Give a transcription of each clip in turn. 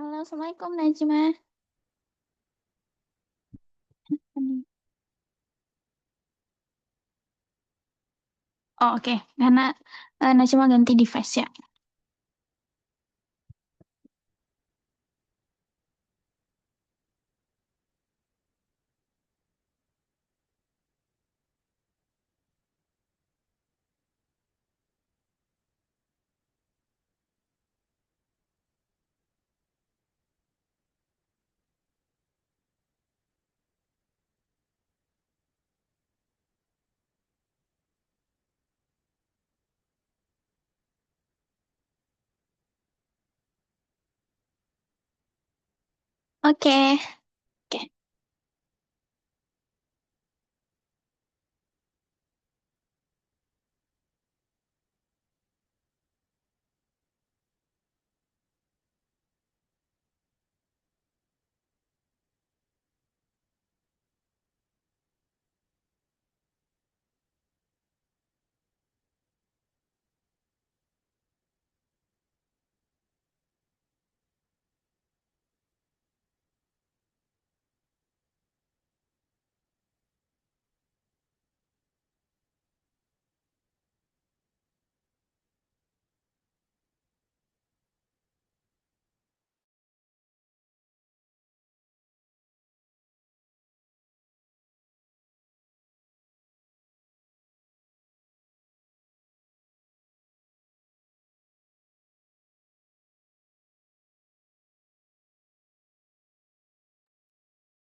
Halo, Assalamualaikum Najma. Oh, oke. Karena Najma ganti device ya. Oke, oke.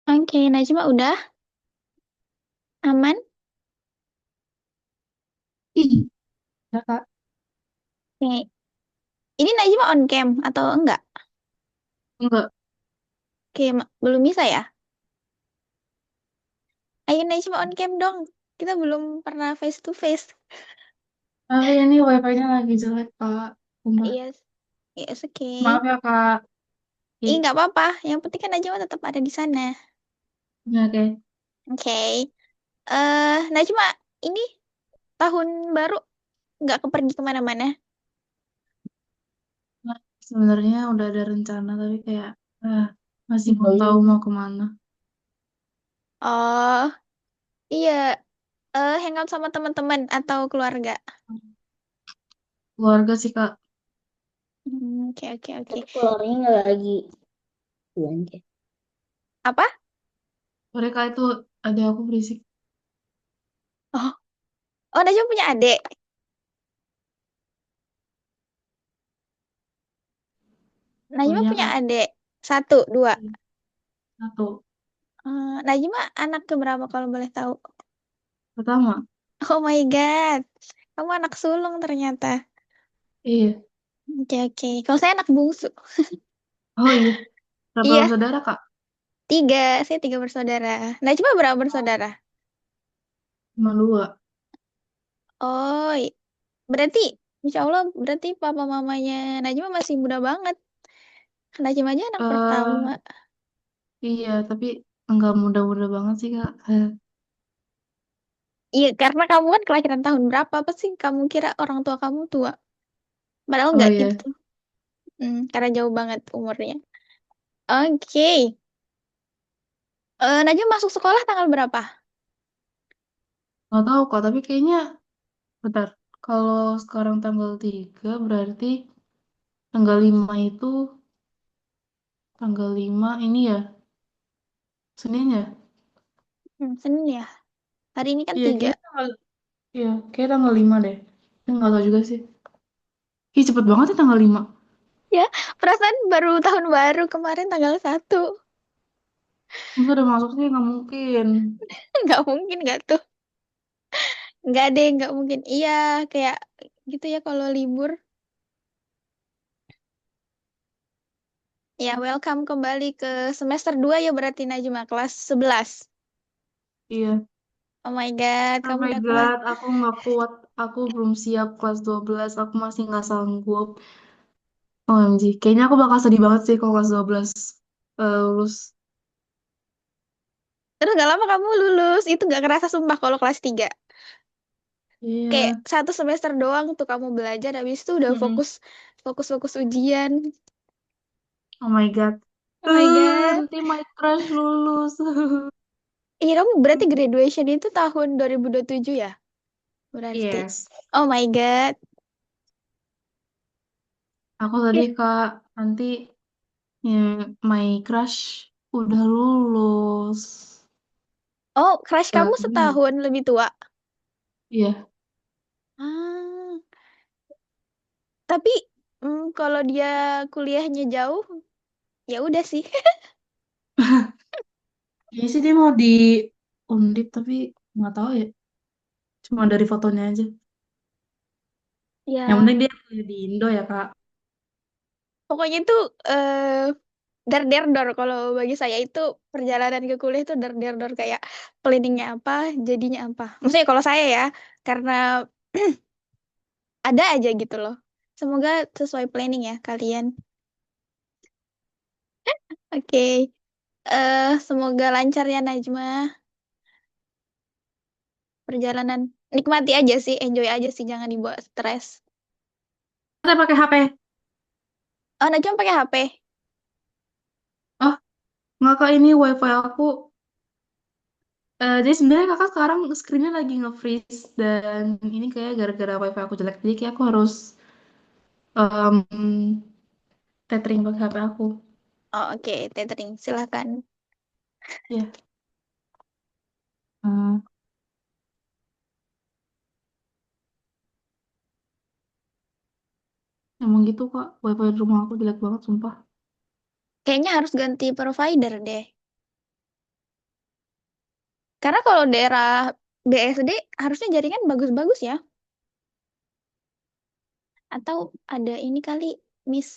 Oke, Najma udah aman? Ih, ya Kak. Oke. Ini Najma on cam atau enggak? Enggak. Oke, belum bisa ya? Ayo Najma on cam dong. Kita belum pernah face to face. Tapi ini wifi-nya lagi jelek, Kak. Sumpah. Yes, yes, oke. Maaf ya, Kak. Ih, Ih, nggak apa-apa. Yang penting kan Najma tetap ada di sana. ya, oke. Oke. Najma, ini tahun baru nggak kepergi kemana-mana? Nah, sebenarnya udah ada rencana, tapi kayak ah, masih belum tahu mau kemana. Oh, iya. Hangout sama teman-teman atau keluarga? Keluarga sih, Kak. Oke, oke, oke. Tapi keluarnya nggak lagi belanja. Apa? Mereka itu ada aku berisik. Oh, oh, Najwa punya adik. Najwa Punya, punya Kak. adik. Satu, dua. Satu. Najwa anak keberapa kalau boleh tahu? Pertama. Oh my God. Kamu anak sulung ternyata. Iya. Oke, oke. Kalau saya anak bungsu. Oh iya. Berapa Iya, bersaudara, Kak? tiga. Saya tiga bersaudara. Najwa berapa bersaudara? Cuma dua. Oh, berarti, Insya Allah, berarti papa mamanya Najwa masih muda banget. Najwa aja anak pertama. eh iya, tapi enggak muda-muda banget sih, Kak. Iya, karena kamu kan kelahiran tahun berapa? Apa sih kamu kira orang tua kamu tua? Padahal Oh nggak iya. gitu. Karena jauh banget umurnya. Oke. Najwa masuk sekolah tanggal berapa? Nggak tahu, Kak. Tapi kayaknya bentar, kalau sekarang tanggal 3 berarti tanggal 5 itu tanggal 5 ini ya, Senin ya? Senin ya. Hari ini kan Iya, tiga. kayaknya tanggal, iya, kayak tanggal 5 deh. Tapi nggak tahu juga sih. Ih, cepet banget ya tanggal 5. Ya, perasaan baru tahun baru kemarin tanggal 1. Masa udah masuk sih? Nggak mungkin. Nggak mungkin nggak tuh. Nggak deh, nggak mungkin. Iya, kayak gitu ya kalau libur. Ya, welcome kembali ke semester 2 ya berarti Najma, kelas 11. Iya. Oh my God, Oh kamu my udah kelas. God, aku nggak kuat. Aku belum siap kelas 12. Aku masih nggak sanggup. OMG, kayaknya aku bakal sedih banget sih kalau kelas 12 lulus. Terus gak lama kamu lulus. Itu gak kerasa sumpah kalau kelas 3. Kayak Iya. satu semester doang tuh kamu belajar, habis itu udah Mm-mm. fokus fokus fokus ujian. Oh my God. Oh my God. Nanti my crush lulus. Iya, kamu berarti graduation itu tahun 2027 ya? Berarti. Yes. Oh my God. Aku Ya. tadi Kak, nanti my crush udah lulus. Oh, crush kamu Sedih. setahun lebih tua. Iya. Ah, tapi kalau dia kuliahnya jauh, ya udah sih. Iya sih dia mau di Undip tapi nggak tahu ya. Cuma dari fotonya aja. Yang Ya, penting dia kuliah di Indo ya Kak. pokoknya itu dar der dor. Kalau bagi saya itu perjalanan ke kuliah itu dar der dor kayak planningnya apa, jadinya apa. Maksudnya kalau saya ya, karena ada aja gitu loh. Semoga sesuai planning ya kalian. Oke. Semoga lancar ya Najma perjalanan. Nikmati aja sih, enjoy aja sih, jangan dibawa stres. Saya pakai HP. Oh, Najma pakai HP. Oh, nggak Kak ini WiFi aku. Jadi sebenarnya kakak sekarang screennya lagi nge-freeze dan ini kayak gara-gara WiFi aku jelek. Jadi kayak aku harus tethering pakai HP aku. Oh, oke, tethering, silakan. Ya. Hmm, emang gitu kak. WiFi di rumah aku jelek banget sumpah. Kayaknya harus ganti provider deh. Karena kalau daerah BSD harusnya jaringan bagus-bagus ya. Atau ada ini kali, Miss.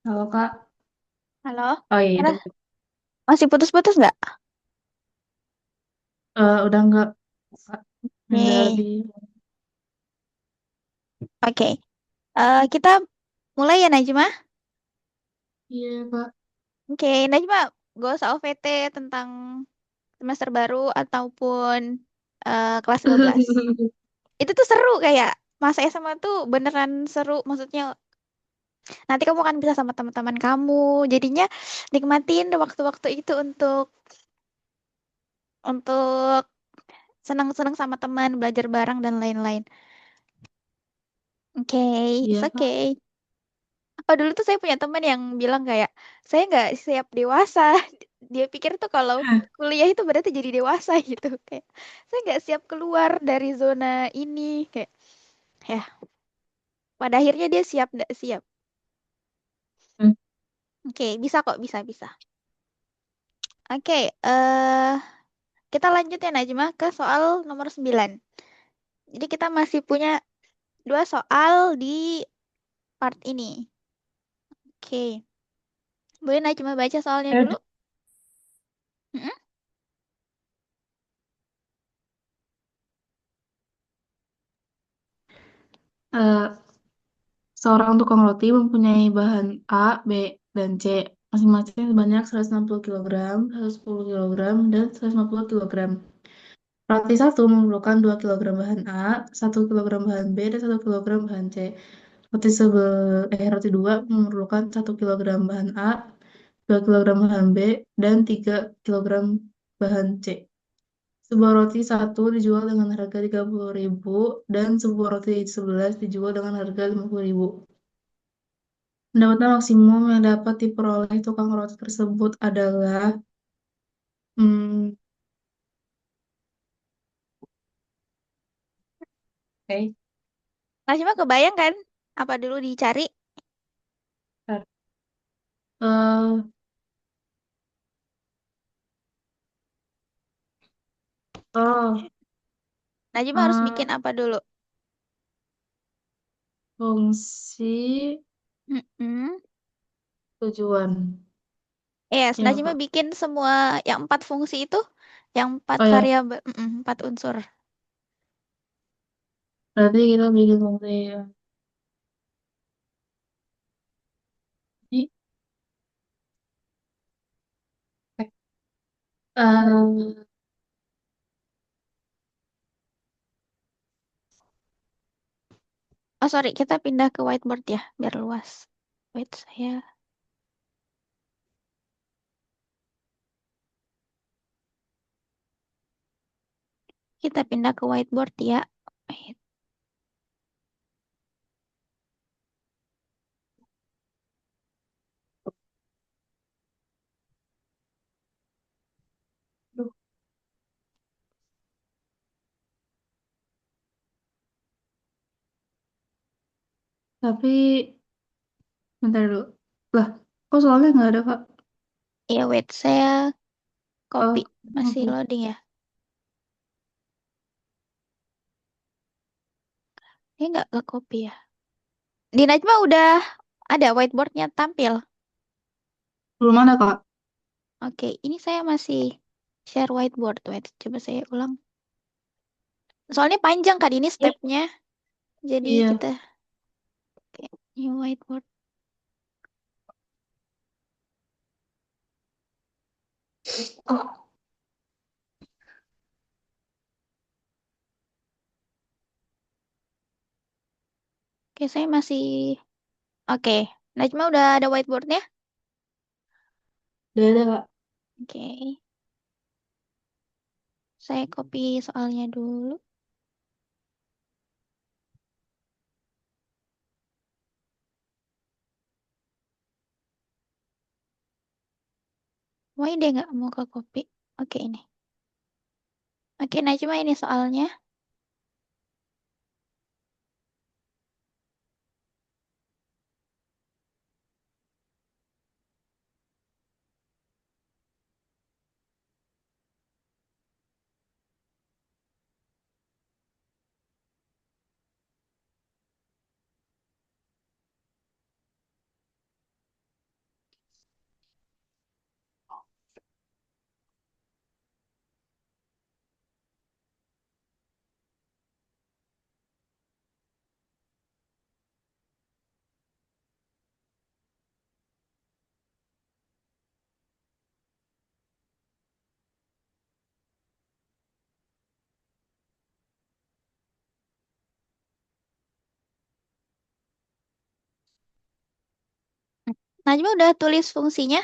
Kalau kak. Halo? Oh iya Halo? itu. Masih putus-putus nggak? Udah nggak Kak. Udah Nih, lebih. oke. Kita mulai ya, Najma. Iya kak. Oke, Najma, gak usah OVT tentang semester baru ataupun kelas 12. Itu tuh seru kayak masa SMA tuh beneran seru. Maksudnya nanti kamu akan bisa sama teman-teman kamu. Jadinya nikmatin waktu-waktu itu untuk senang-senang sama teman, belajar bareng dan lain-lain. Oke, it's Iya kak. okay. Oh dulu tuh saya punya teman yang bilang kayak saya nggak siap dewasa. Dia pikir tuh kalau kuliah itu berarti jadi dewasa gitu. Kayak saya nggak siap keluar dari zona ini. Kayak ya, pada akhirnya dia siap nggak siap. Hmm. Oke, bisa kok, bisa bisa. Oke, kita lanjut ya Najma ke soal nomor 9. Jadi kita masih punya dua soal di part ini. Oke, boleh Najma baca soalnya Eh, dulu? Mm-mm. eh, Seorang tukang roti mempunyai bahan A, B, dan C masing-masing sebanyak 160 kilogram, 110 kilogram, dan 150 kilogram. Roti satu memerlukan 2 kilogram bahan A, 1 kilogram bahan B, dan 1 kilogram bahan C. Roti dua memerlukan 1 kilogram bahan A, 2 kilogram bahan B, dan 3 kilogram bahan C. Sebuah roti satu dijual dengan harga 30.000 dan sebuah roti 11 dijual dengan harga 50.000. Pendapatan maksimum yang dapat diperoleh tukang roti tersebut adalah hmm, oke. Najma kebayang kan? Apa dulu dicari? Bentar. Eh, oh, Najma harus bikin eh, apa dulu? fungsi Mm-mm. tujuan. Yes, Ya, Najma Kak. bikin semua yang empat fungsi itu, yang empat Oh ya, variabel, empat unsur. berarti kita bikin fungsi ini. Eh, sorry, kita pindah ke whiteboard ya, biar luas. Wait, kita pindah ke whiteboard ya. Wait. Duh, tapi bentar dulu. Lah, kok soalnya nggak ada, Kak? Ya, wait, saya copy. Oh, Masih oke. loading ya. Ini nggak ke copy ya. Di Najma udah ada whiteboardnya tampil. Belum ada, Kak. Oke, ini saya masih share whiteboard. Wait, coba saya ulang. Soalnya panjang kan ini Ya. stepnya. Jadi Iya. kita kayak new whiteboard. Oh, Oke, saya masih... Oke, Najma udah ada whiteboardnya? udah ada, Kak. Oke, saya copy soalnya dulu. Why dia nggak mau ke copy? Oke, ini. Oke, Najma ini soalnya. Najma udah tulis fungsinya?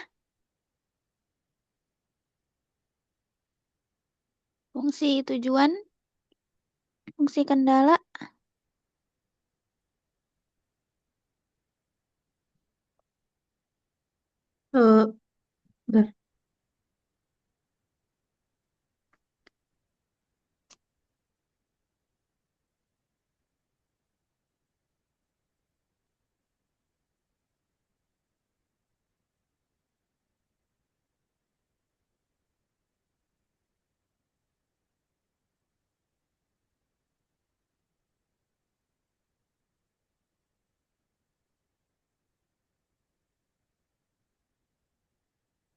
Fungsi tujuan, fungsi kendala. Bentar.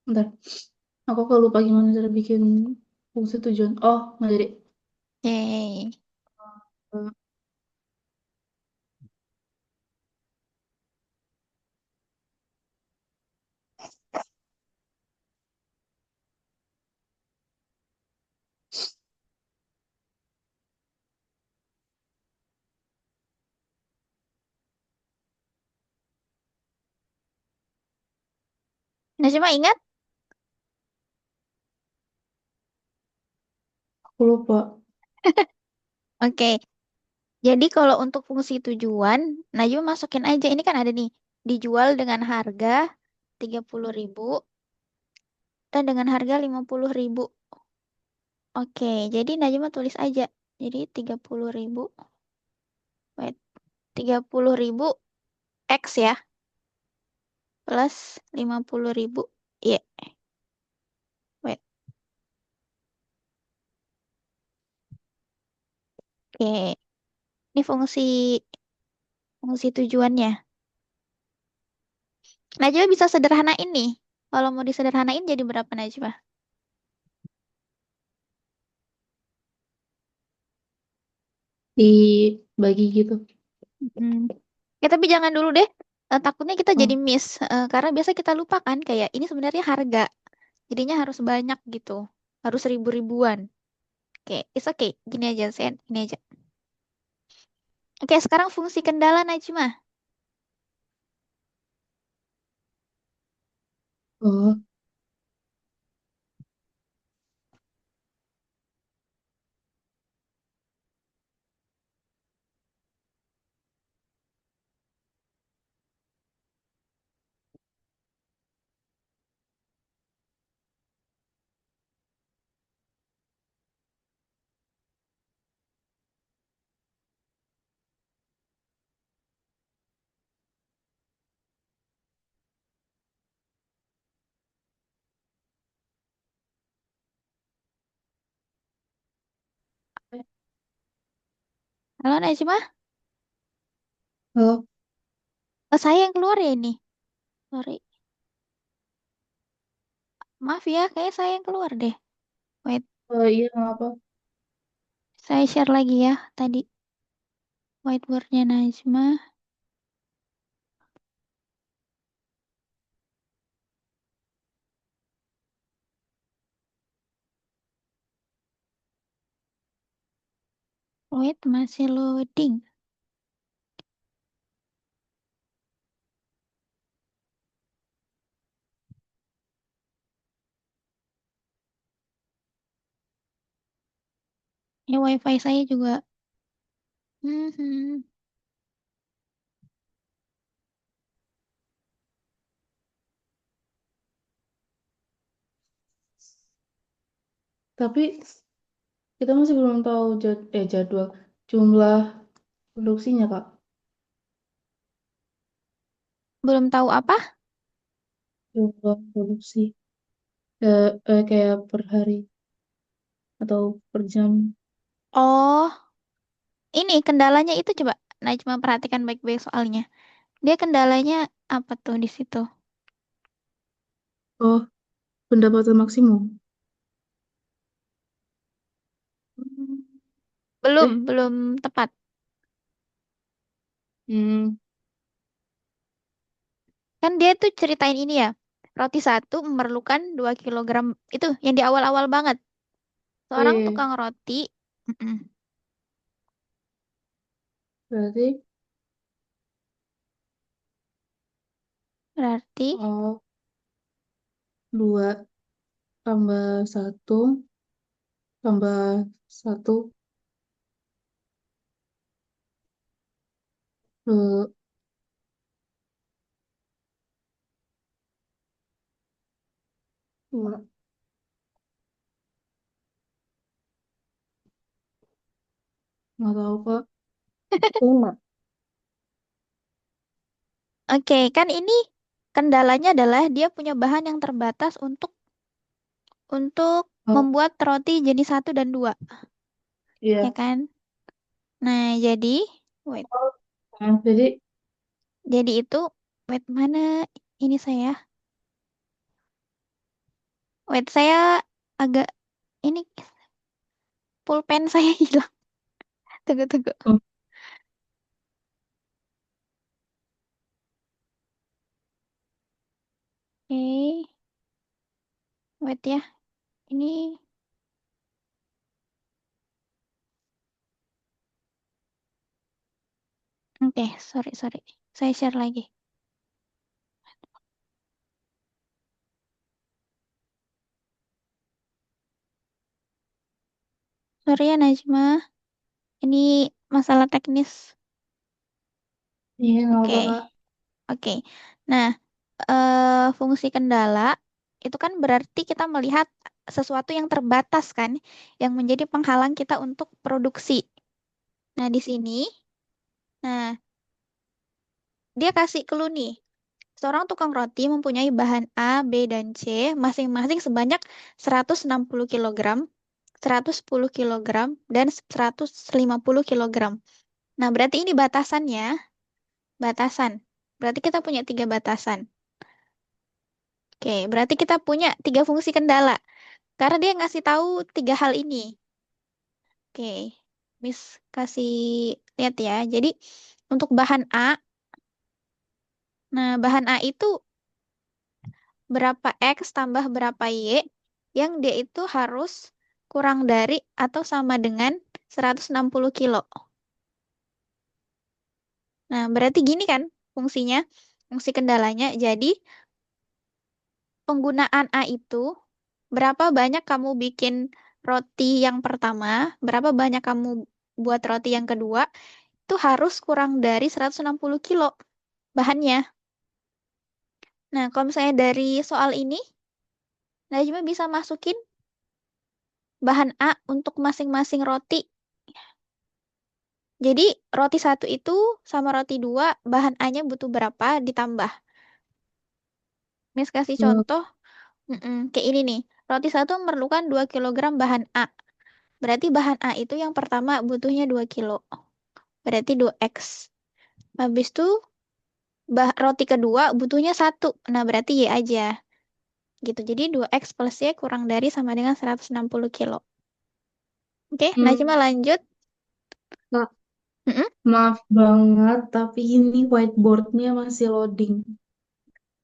Bentar. Aku kok lupa gimana cara bikin fungsi tujuan. Oh, nggak jadi. Yeay. Eh, Najma ingat? aku lupa. Oke, jadi kalau untuk fungsi tujuan, Najma masukin aja. Ini kan ada nih, dijual dengan harga 30.000 dan dengan harga 50.000. Oke, jadi Najma tulis aja. Jadi 30.000, wait, 30.000 X ya, plus 50.000. Iya, wait. Oke, ini fungsi tujuannya. Najwa bisa sederhana ini. Kalau mau disederhanain jadi berapa Najwa? Dibagi gitu. Hmm. Ya tapi jangan dulu deh. Takutnya kita jadi Oh, miss. Karena biasa kita lupa kan kayak ini sebenarnya harga. Jadinya harus banyak gitu. Harus ribu-ribuan. Oke, it's okay. Gini aja, saya gini aja. Oke, sekarang fungsi kendala Najma. Oh, Halo Najma, oh, oh, saya yang keluar ya ini. Sorry. Maaf ya, kayak saya yang keluar deh. Wait, iya nggak apa. saya share lagi ya tadi whiteboardnya Najma. Wait, masih loading. Ya wifi saya juga. Mhm. Tapi kita masih belum tahu jadwal jumlah produksinya, Kak. Belum tahu apa? Jumlah produksi kayak per hari atau per jam. Oh, ini kendalanya itu coba Najma perhatikan baik-baik soalnya. Dia kendalanya apa tuh di situ? Oh, pendapatan maksimum. Hmm. Belum, Eh, belum tepat. hmm, Kan dia tuh ceritain ini ya. Roti satu memerlukan 2 kilogram. Itu yang di awal-awal banget. oh Seorang iya, iya. tukang roti. Mm-mm. Berarti Berarti oh, 2 tambah 1 tambah 1 eh, dua. Nggak tahu, Kak. 5. oke, kan ini kendalanya adalah dia punya bahan yang terbatas untuk Oh, membuat roti jenis satu dan dua, ya iya. kan? Nah, wait, Jadi, jadi itu, wait mana ini saya? Wait, saya agak ini pulpen saya hilang. Tunggu, tunggu. oh, Oke, wait ya. Ini, oke, sorry, sorry. Saya share lagi. Sorry ya, Najma. Ini masalah teknis. iya nggak Oke, apa, Kak. oke. Nah, fungsi kendala itu kan berarti kita melihat sesuatu yang terbatas kan, yang menjadi penghalang kita untuk produksi. Nah, di sini, nah, dia kasih clue nih. Seorang tukang roti mempunyai bahan A, B, dan C masing-masing sebanyak 160 kilogram, 110 kilogram, dan 150 kilogram. Nah, berarti ini batasannya, batasan. Berarti kita punya tiga batasan. Oke, berarti kita punya tiga fungsi kendala. Karena dia ngasih tahu tiga hal ini. Oke, Miss kasih lihat ya. Jadi untuk bahan A, nah bahan A itu berapa X tambah berapa Y yang dia itu harus kurang dari atau sama dengan 160 kilo. Nah, berarti gini kan fungsinya, fungsi kendalanya. Jadi, penggunaan A itu, berapa banyak kamu bikin roti yang pertama, berapa banyak kamu buat roti yang kedua, itu harus kurang dari 160 kilo bahannya. Nah, kalau misalnya dari soal ini, Najma bisa masukin bahan A untuk masing-masing roti. Jadi, roti satu itu sama roti dua, bahan A-nya butuh berapa ditambah. Mis kasih Eh, contoh, kayak ini nih. Roti satu memerlukan 2 kilogram bahan A. Berarti bahan A itu yang pertama butuhnya 2 kilo. Berarti 2x. Habis itu roti kedua butuhnya satu. Nah, berarti Y aja. Gitu. Jadi 2x plus Y kurang dari sama dengan 160 kilo. Oke, Najma hmm, lanjut. Kak, Mm-mm. maaf banget, tapi ini whiteboardnya masih loading.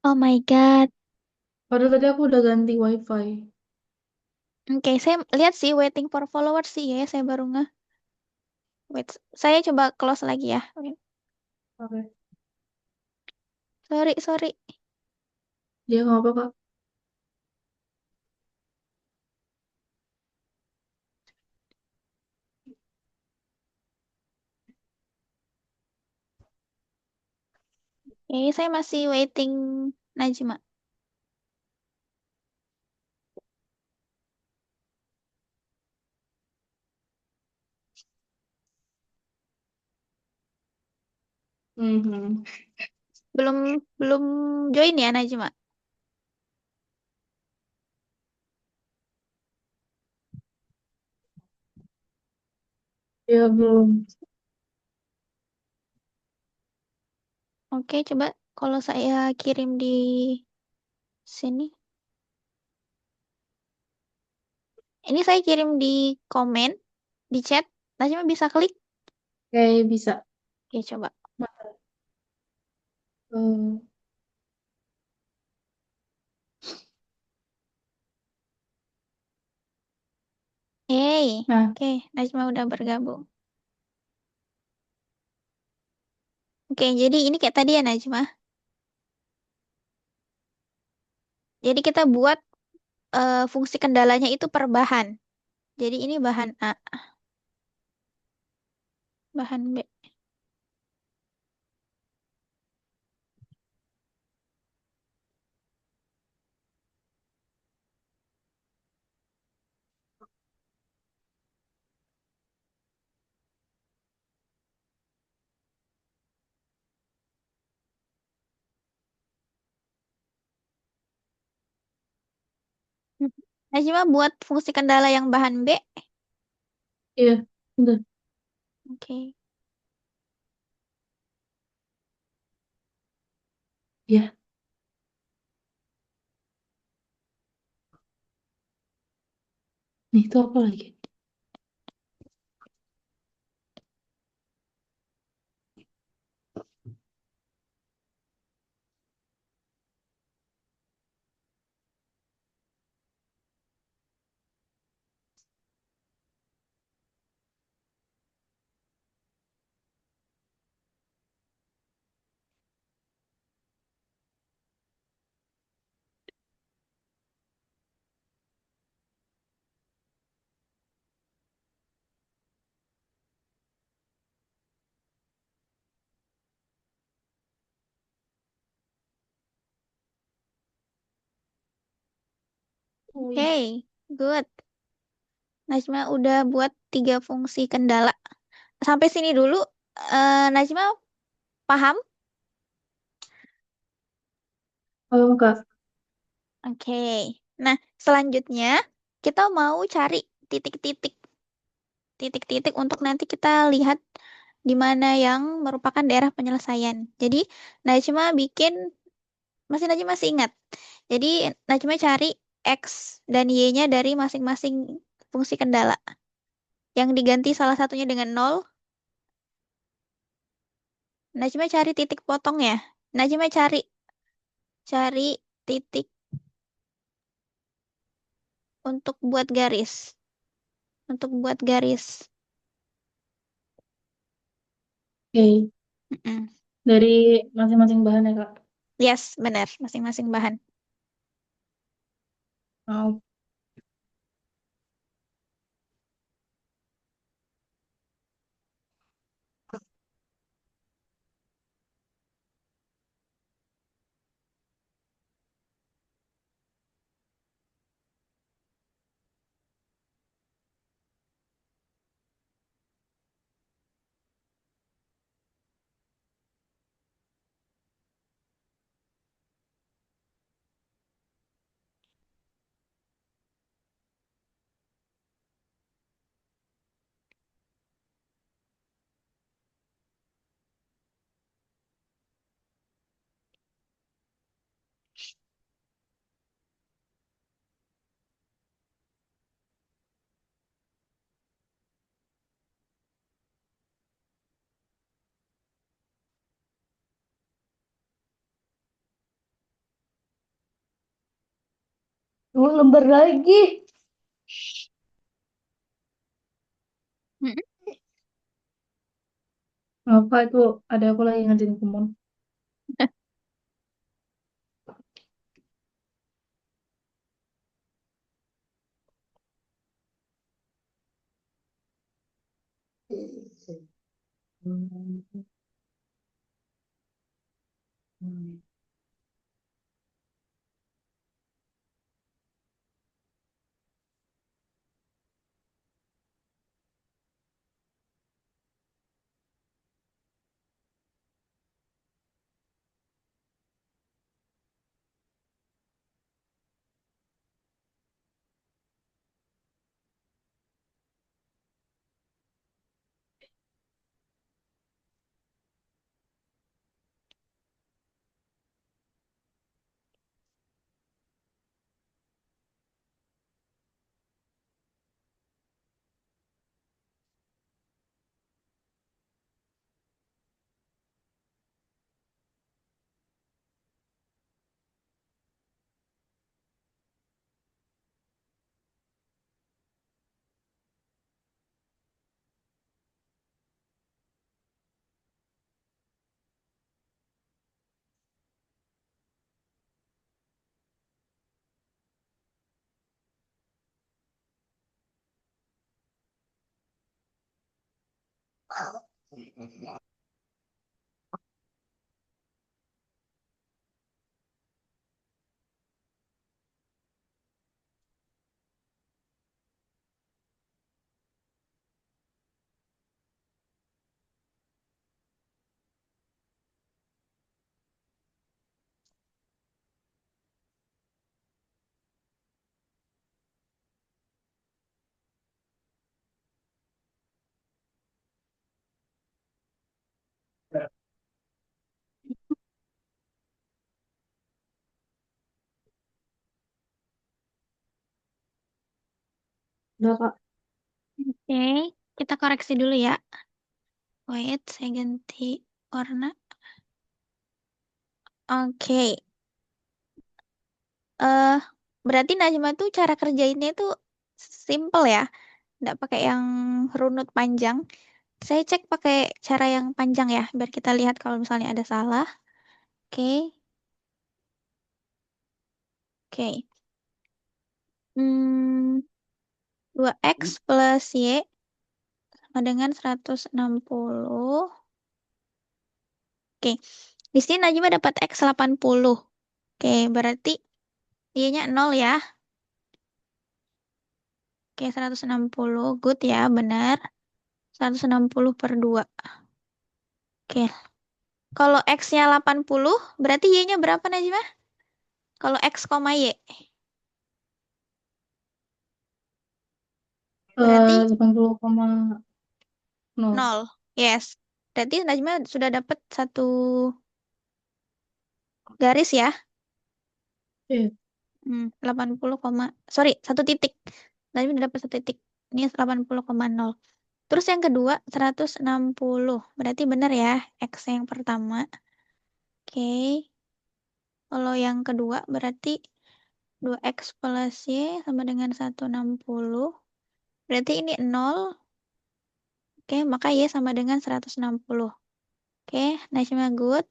Oh my God. Padahal tadi aku udah ganti wifi. Oke, saya lihat sih waiting for followers sih ya. Saya baru nge. Wait, saya coba close lagi ya. Wait. Oke. Sorry, sorry. Dia nggak apa, Kak. Oke, saya masih waiting Najma. Mhm. Belum belum join ya Najma. Ya belum. Oke, coba kalau saya kirim di sini. Ini saya kirim di komen, di chat. Najma bisa klik. Kayak bisa. Oke, coba. Eh, Hey, nah, oke, Najma udah bergabung. Oke, jadi ini kayak tadi ya Najma. Jadi kita buat fungsi kendalanya itu per bahan. Jadi ini bahan A, bahan B. Hmm. Najma buat fungsi kendala yang bahan B. iya, udah. Oke. Ya, nih itu apa lagi? Wih, Oke, good. Najma udah buat 3 fungsi kendala. Sampai sini dulu, Najma paham? kalau Kak. Oke. Nah, selanjutnya kita mau cari titik-titik, titik-titik untuk nanti kita lihat di mana yang merupakan daerah penyelesaian. Jadi, Najma bikin, masih ingat. Jadi, Najma cari X dan Y-nya dari masing-masing fungsi kendala. Yang diganti salah satunya dengan nol, Najma cari titik potongnya. Najma cari cari titik untuk buat garis. Untuk buat garis. Oke, Mm-mm. Dari masing-masing bahan ya, Kak. Yes, benar. Masing-masing bahan. Oh, lembar lagi. Mm-mm. Apa itu? Ada aku lagi ngerjain kumon. Udah, Kak. Oke, kita koreksi dulu ya. Wait, saya ganti warna. Oke, eh berarti Najma tuh cara kerjainnya tuh simple ya, nggak pakai yang runut panjang. Saya cek pakai cara yang panjang ya, biar kita lihat kalau misalnya ada salah. Oke, oke. Hmm, 2x plus y sama dengan 160. Oke, di sini Najma dapat x 80. Oke, berarti y-nya 0 ya. Oke, 160. Good ya, benar. 160 per 2. Oke, kalau x-nya 80, berarti y-nya berapa Najma? Kalau x, y. Berarti 80,0. 0. Yes. Berarti Najma sudah dapat satu garis ya. Iya. 80, sorry, satu titik. Najma sudah dapat satu titik. Ini 80,0. Terus yang kedua 160. Berarti benar ya x yang pertama. Oke. Kalau yang kedua berarti 2x plus y sama dengan 160. Berarti ini 0. Oke, maka y sama dengan 160. Oke, Najma good.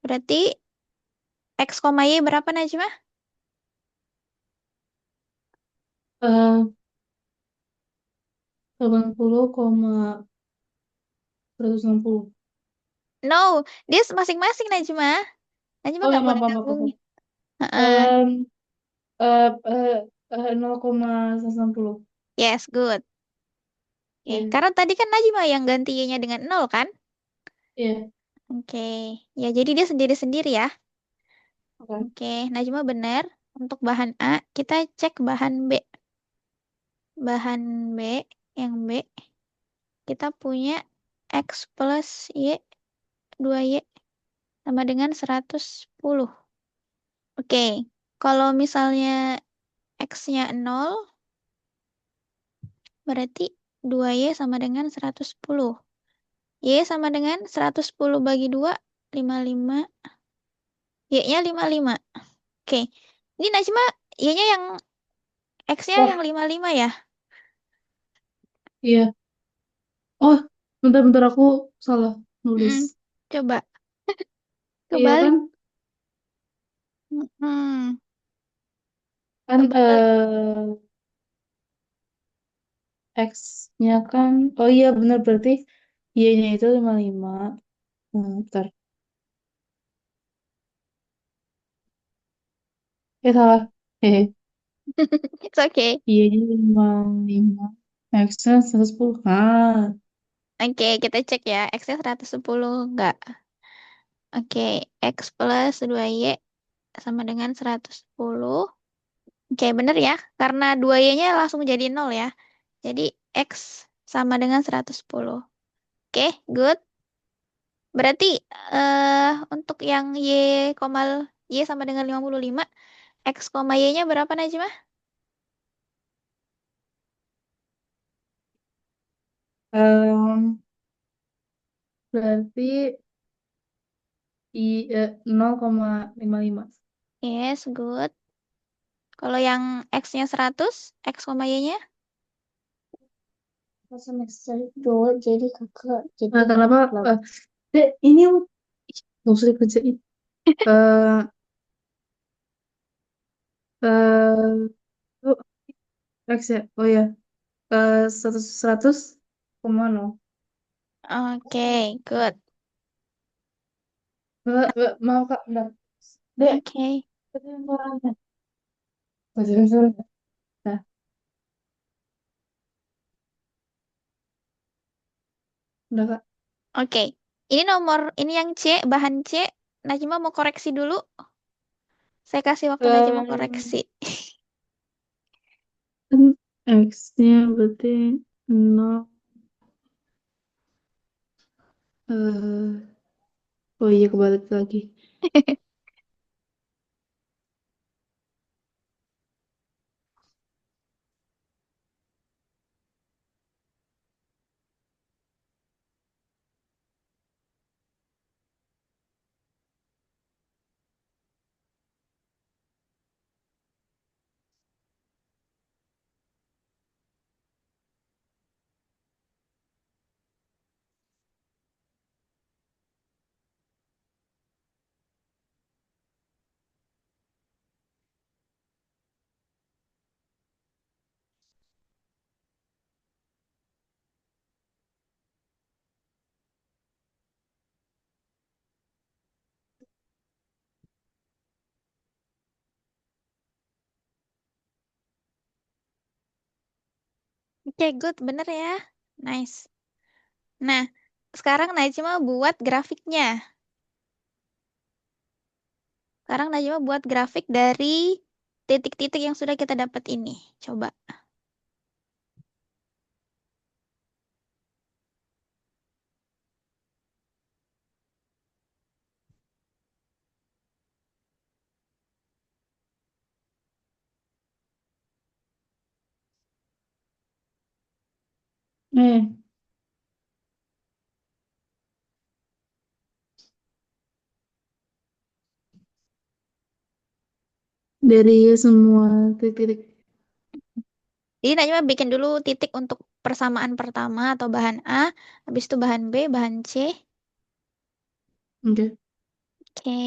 Berarti X koma Y berapa Najma? Eh, 80,160. No, dia masing-masing Najma. Najma Oh ya, nggak maaf, boleh maaf, maaf, gabungin. maaf. Heeh. Em, 0,160. Yes, good. Oke, Ya, karena tadi kan Najma yang ganti Y-nya dengan nol kan? iya. Oke, ya jadi dia sendiri-sendiri ya. Oke. Oke, Najma benar. Untuk bahan A, kita cek bahan B. Bahan B, yang B, kita punya X plus Y, 2Y sama dengan 110. Oke, kalau misalnya X-nya nol, berarti 2Y sama dengan 110. Y sama dengan 110 bagi 2, 55. Y-nya 55. Oke, ini Najma, Y-nya yang X-nya yang Wah, 55 ya? iya. Oh, bentar-bentar aku salah nulis. Mm-mm. Coba, Iya kebalik. kan? Mm-mm. Kan Kebalik. X-nya kan, oh iya benar berarti Y-nya itu 55. Bentar. Salah. Eh, It's okay. Y-nya 55. X-nya 110. Ah, Oke, kita cek ya. X-nya 110 enggak. Oke, X plus 2Y sama dengan 110. Oke, bener ya. Karena 2Y-nya langsung jadi 0 ya. Jadi X sama dengan 110. Oke, good. Berarti untuk yang Y sama dengan 55, X koma Y-nya berapa Najma? em, berarti 0,55. Yes, good. Kalau yang X-nya 100, X koma Y-nya? Masa necessary cowok jadi kakak jadi kenapa ini nggak usah dikerjain. eh eh oh, X ya, oh ya, 100 koma nol. Oke, good. Mau kak, bentar. Dek, Oke. kecilin suaranya. Kecilin suaranya. Nah, udah kak. Oke. Ini yang C, bahan C. Najma mau koreksi dulu. Saya kasih waktu Najma koreksi. Kan X-nya berarti 0. eh oh iya, kebalik lagi. Oke, good. Bener ya. Nice. Nah, sekarang Najma buat grafiknya. Sekarang Najma buat grafik dari titik-titik yang sudah kita dapat ini. Coba. Eh, dari semua titik-titik. Jadi Najma bikin dulu titik untuk persamaan pertama atau bahan A, habis itu bahan B, bahan C. Oke. Oke.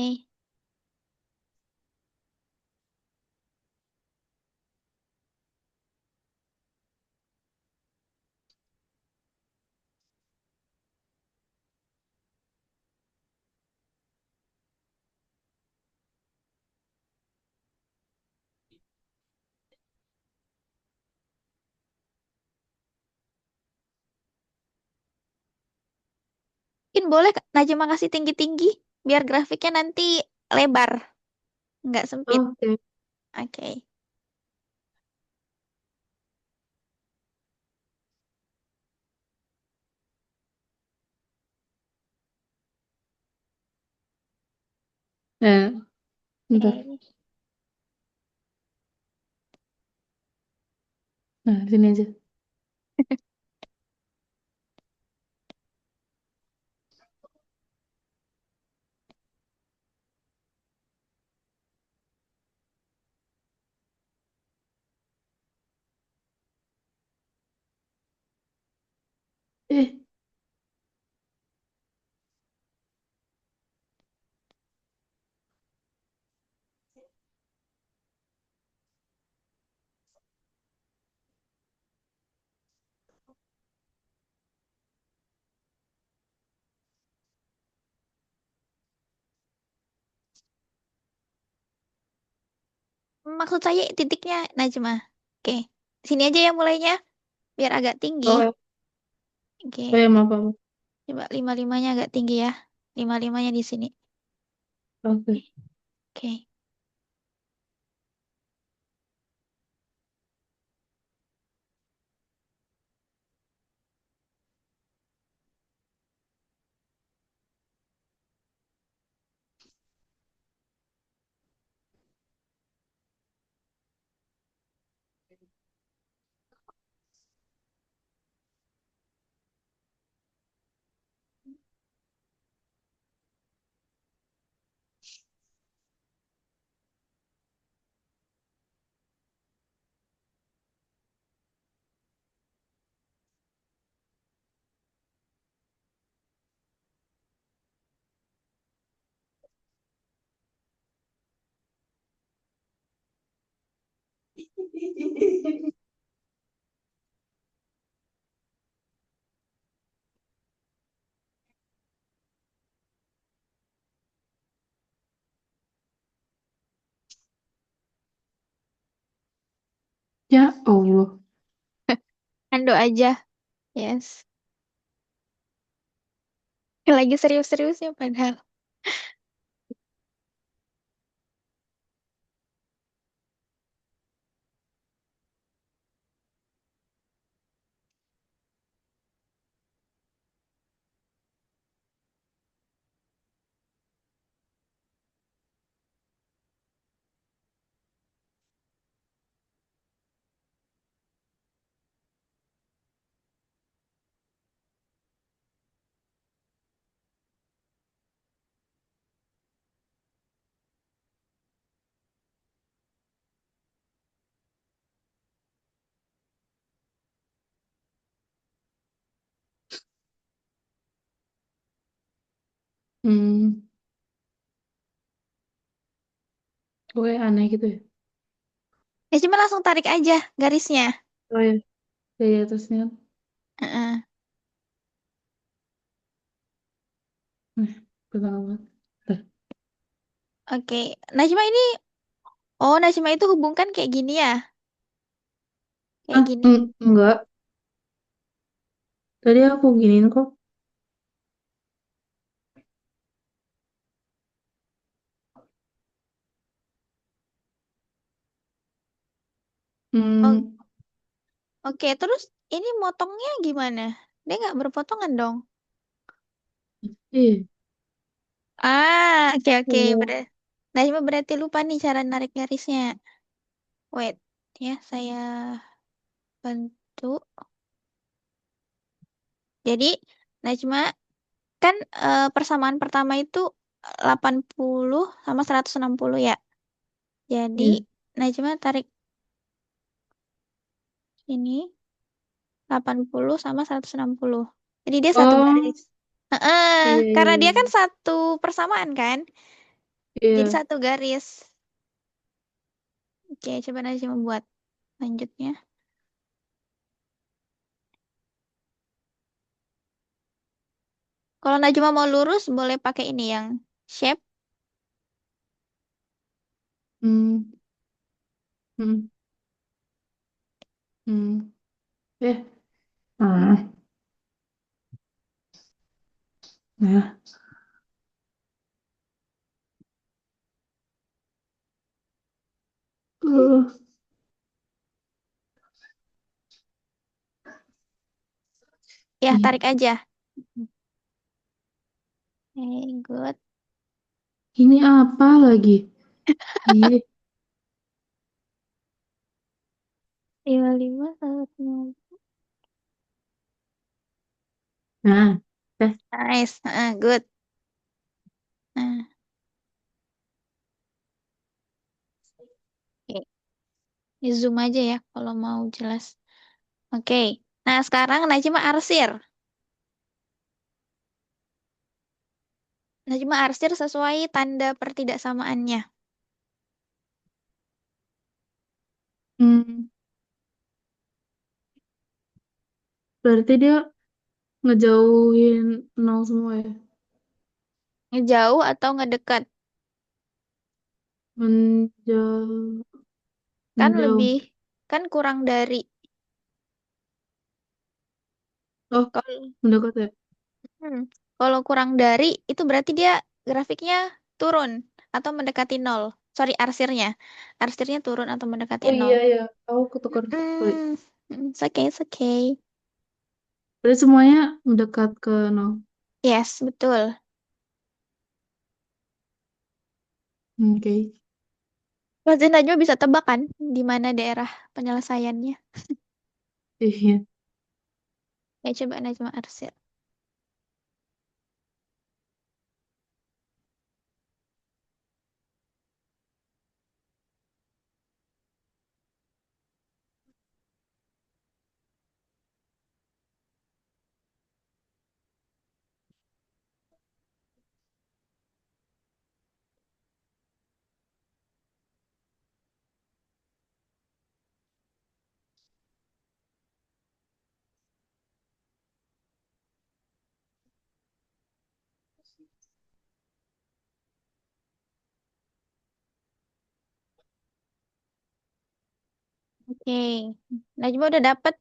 Mungkin boleh Najma kasih tinggi-tinggi biar grafiknya nanti lebar, nggak sempit. Oke. Oke. Nah, bentar. Oke. Nah, sini aja. Eh, Maksud saya titiknya Najma. Oke. Sini aja ya mulainya biar agak tinggi. oh, oh Oke. ya, maaf, maaf. Coba lima-limanya agak tinggi ya. Lima-limanya di sini. Oke. Oke. Ya Allah. Ando aja. Yes. Lagi serius-seriusnya padahal. Hmm, gue aneh gitu ya. Ya cuma langsung tarik aja garisnya. Oh ya, dari atasnya. Heeh. Nah, gampang banget. Dah. Oke. Najma ini, oh Najma itu hubungkan kayak gini ya. Kayak Ah, gini. enggak. Tadi aku giniin kok. Oh, Hmm, oke. Terus ini motongnya gimana? Dia nggak berpotongan dong. eh, Oke oke. oh, Najma berarti lupa nih cara narik garisnya. Wait, ya saya bantu. Jadi Najma kan persamaan pertama itu 80 sama 160 ya. Jadi iya. Najma tarik ini 80 sama 160. Jadi dia satu Oh, garis. Iya, iya, Karena dia iya. kan satu persamaan kan, jadi Iya. satu garis. Oke, coba Najma membuat lanjutnya. Kalau Najma mau lurus, boleh pakai ini yang shape. Hmm. Hmm. Hmm. Eh. Ah. Nah. Uh. Ya, Ih, tarik aja. Oke, good. ini apa lagi? Iya. 55, 1. Nah. Tes. Nice. Good. Nah, oke. Di zoom aja ya kalau mau jelas. Oke. Nah, sekarang Najma arsir. Najma arsir sesuai tanda pertidaksamaannya. Hmm. Berarti dia ngejauhin nol semua ya? Ngejauh atau ngedekat? Menjauh. Kan Menjauh. lebih, kan kurang dari. Oh, Kalau mendekat ya? hmm, kalau kurang dari, itu berarti dia grafiknya turun atau mendekati nol. Sorry, arsirnya. Arsirnya turun atau mendekati Oh nol. iya ya, aku ketukar. Sorry. It's okay, it's okay. Berarti semuanya mendekat ke nol. Yes, betul. Oke. Berarti Najwa bisa tebak kan di mana daerah penyelesaiannya. Iya. Ya, coba Najwa arsir. Oke. Najwa udah dapet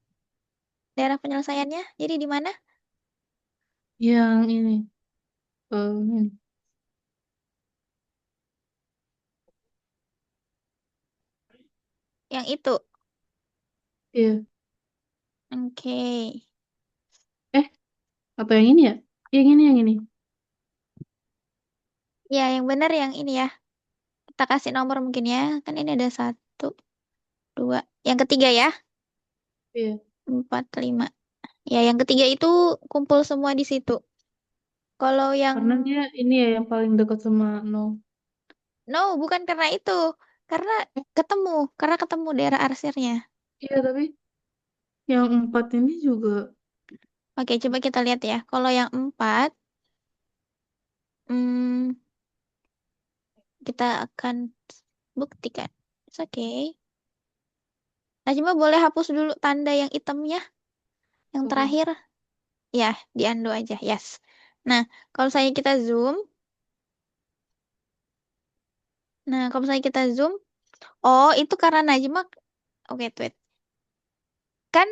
daerah penyelesaiannya. Jadi di mana? Yang ini. Ini. Yang itu. Iya. Oke. Eh, apa yang ini ya? Yang ini, yang ini. Ya, yang benar yang ini ya. Kita kasih nomor mungkin ya. Kan ini ada 1, 2. Yang ketiga ya. Iya. 4, 5. Ya, yang ketiga itu kumpul semua di situ. Kalau yang Karena dia ini ya yang paling dekat sama nol. no, bukan karena itu. Karena ketemu. Karena ketemu daerah arsirnya. Iya, tapi yang 4 ini juga. Oke, coba kita lihat ya. Kalau yang 4, hmm, kita akan buktikan. It's okay. Najma boleh hapus dulu tanda yang hitamnya. Yang Oke. terakhir. Ya, di undo aja. Yes. Nah, kalau saya kita zoom. Nah, kalau misalnya kita zoom. Oh, itu karena Najma. Oke, wait. Kan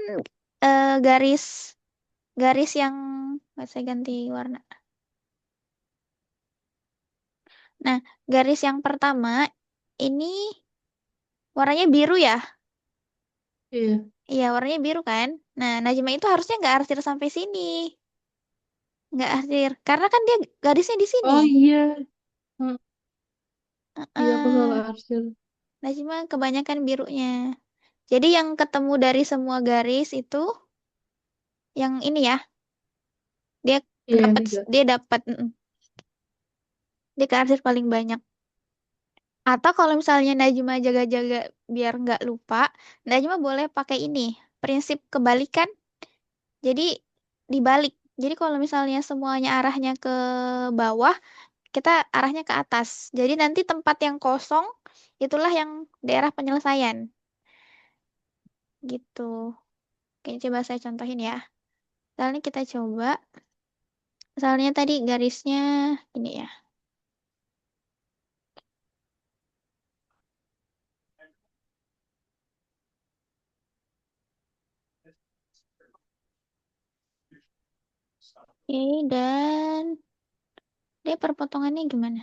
garis garis yang saya ganti warna. Nah, garis yang pertama ini warnanya biru ya? Iya. Iya, warnanya biru kan? Nah, Najma itu harusnya nggak arsir sampai sini. Nggak arsir. Karena kan dia garisnya di sini. Oh iya. Hmm, iya, aku salah Heeh. arsir. Najma kebanyakan birunya. Jadi yang ketemu dari semua garis itu yang ini ya, dia Iya, yang dapat 3. dia dapat dia kearsir paling banyak. Atau kalau misalnya Najma jaga-jaga biar nggak lupa, Najma boleh pakai ini, prinsip kebalikan. Jadi dibalik. Jadi kalau misalnya semuanya arahnya ke bawah, kita arahnya ke atas. Jadi nanti tempat yang kosong itulah yang daerah penyelesaian gitu. Oke, coba saya contohin ya. Misalnya kita coba, misalnya tadi garisnya ini ya. Oke, dan dia perpotongannya gimana?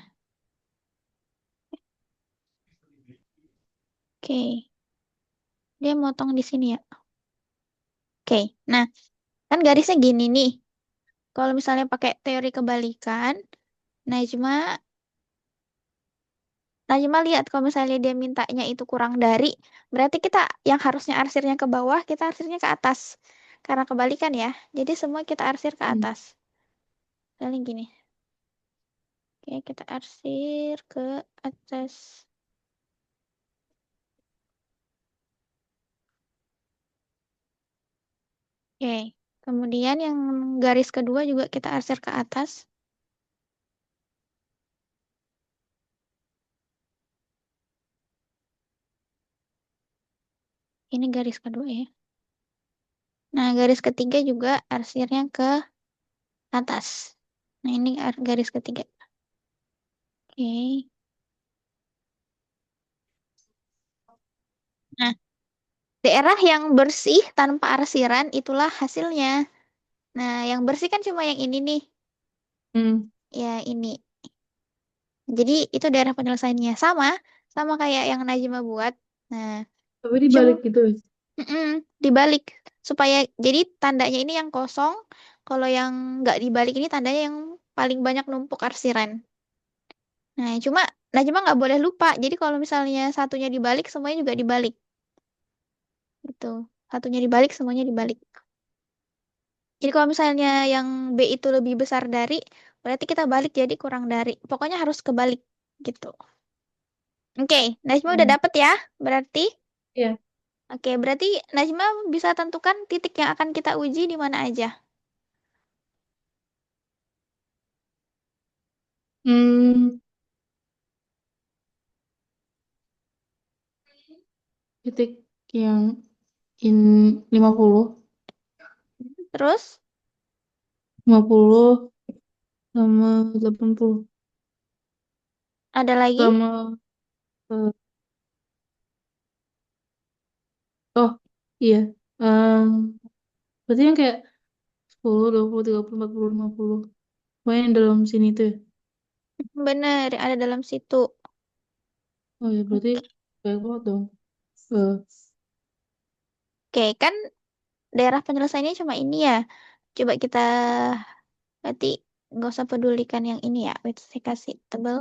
Oke, dia motong di sini ya. Oke, nah kan garisnya gini nih. Kalau misalnya pakai teori kebalikan, Najma, Najma lihat kalau misalnya dia mintanya itu kurang dari, berarti kita yang harusnya arsirnya ke bawah, kita arsirnya ke atas. Karena kebalikan ya. Jadi semua kita arsir ke Hmm. atas. Misalnya gini. Oke, kita arsir ke atas. Oke. Kemudian yang garis kedua juga kita arsir ke atas. Ini garis kedua ya. Nah, garis ketiga juga arsirnya ke atas. Nah, ini garis ketiga. Oke. Nah, daerah yang bersih tanpa arsiran itulah hasilnya. Nah, yang bersih kan cuma yang ini nih. Hmm. Ya, ini. Jadi, itu daerah penyelesaiannya. Sama kayak yang Najma buat. Nah, Tapi cuma dibalik gitu. dibalik. Supaya, jadi tandanya ini yang kosong. Kalau yang nggak dibalik ini tandanya yang paling banyak numpuk arsiran. Nah, cuma Najma nggak boleh lupa. Jadi, kalau misalnya satunya dibalik, semuanya juga dibalik. Gitu. Satunya dibalik, semuanya dibalik. Jadi kalau misalnya yang B itu lebih besar dari, berarti kita balik jadi kurang dari. Pokoknya harus kebalik gitu. Oke, Najma udah Hmm. dapet ya, berarti. Iya. Oke, berarti Najma bisa tentukan titik yang akan kita uji di mana aja. Hmm. Titik yang in 50, Terus 50 sama 80 ada lagi, sama oh iya. Berarti yang kayak 10, 20, 30, 40, 50. Pokoknya yang dalam sini tuh ya. bener ada dalam situ. Oh ya berarti banyak banget dong. Eh, Oke, kan daerah penyelesaiannya cuma ini ya. Coba kita berarti nggak usah pedulikan yang ini ya. Wait, saya kasih tebal.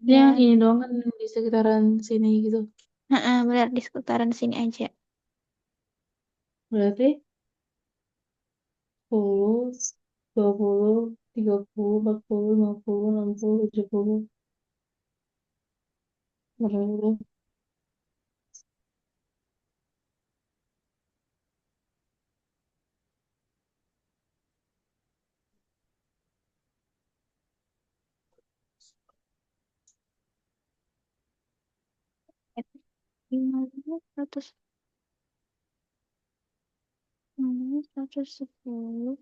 yang Ya, ini doang kan di sekitaran sini gitu. benar di sekitaran sini aja. Berarti 10, 20, 30, 40, 50, 60, 70. Berapa? 100, 110.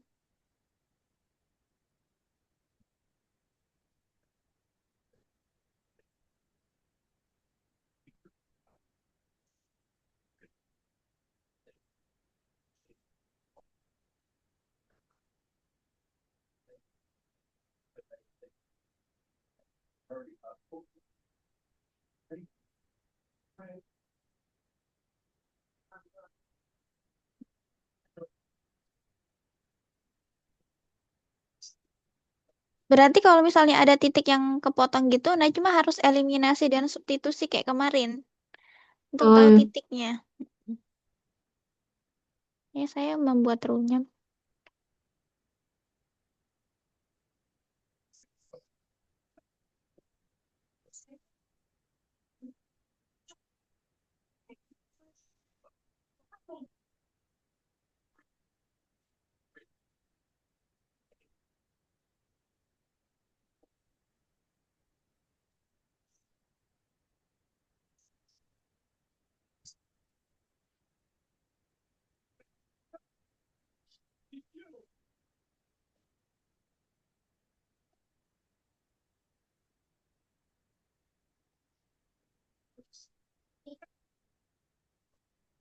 Berarti kalau misalnya ada titik yang kepotong gitu, nah cuma harus eliminasi dan substitusi kayak kemarin untuk Oh tahu ya. titiknya. Ya, saya membuat rule-nya.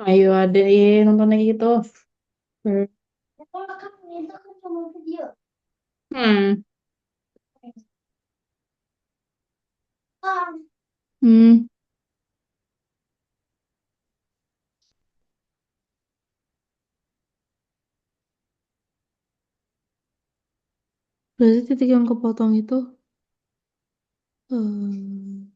Ayo adek nonton lagi gitu. Hmm. Hmm. Hmm. Berarti titik yang kepotong itu. Hmm.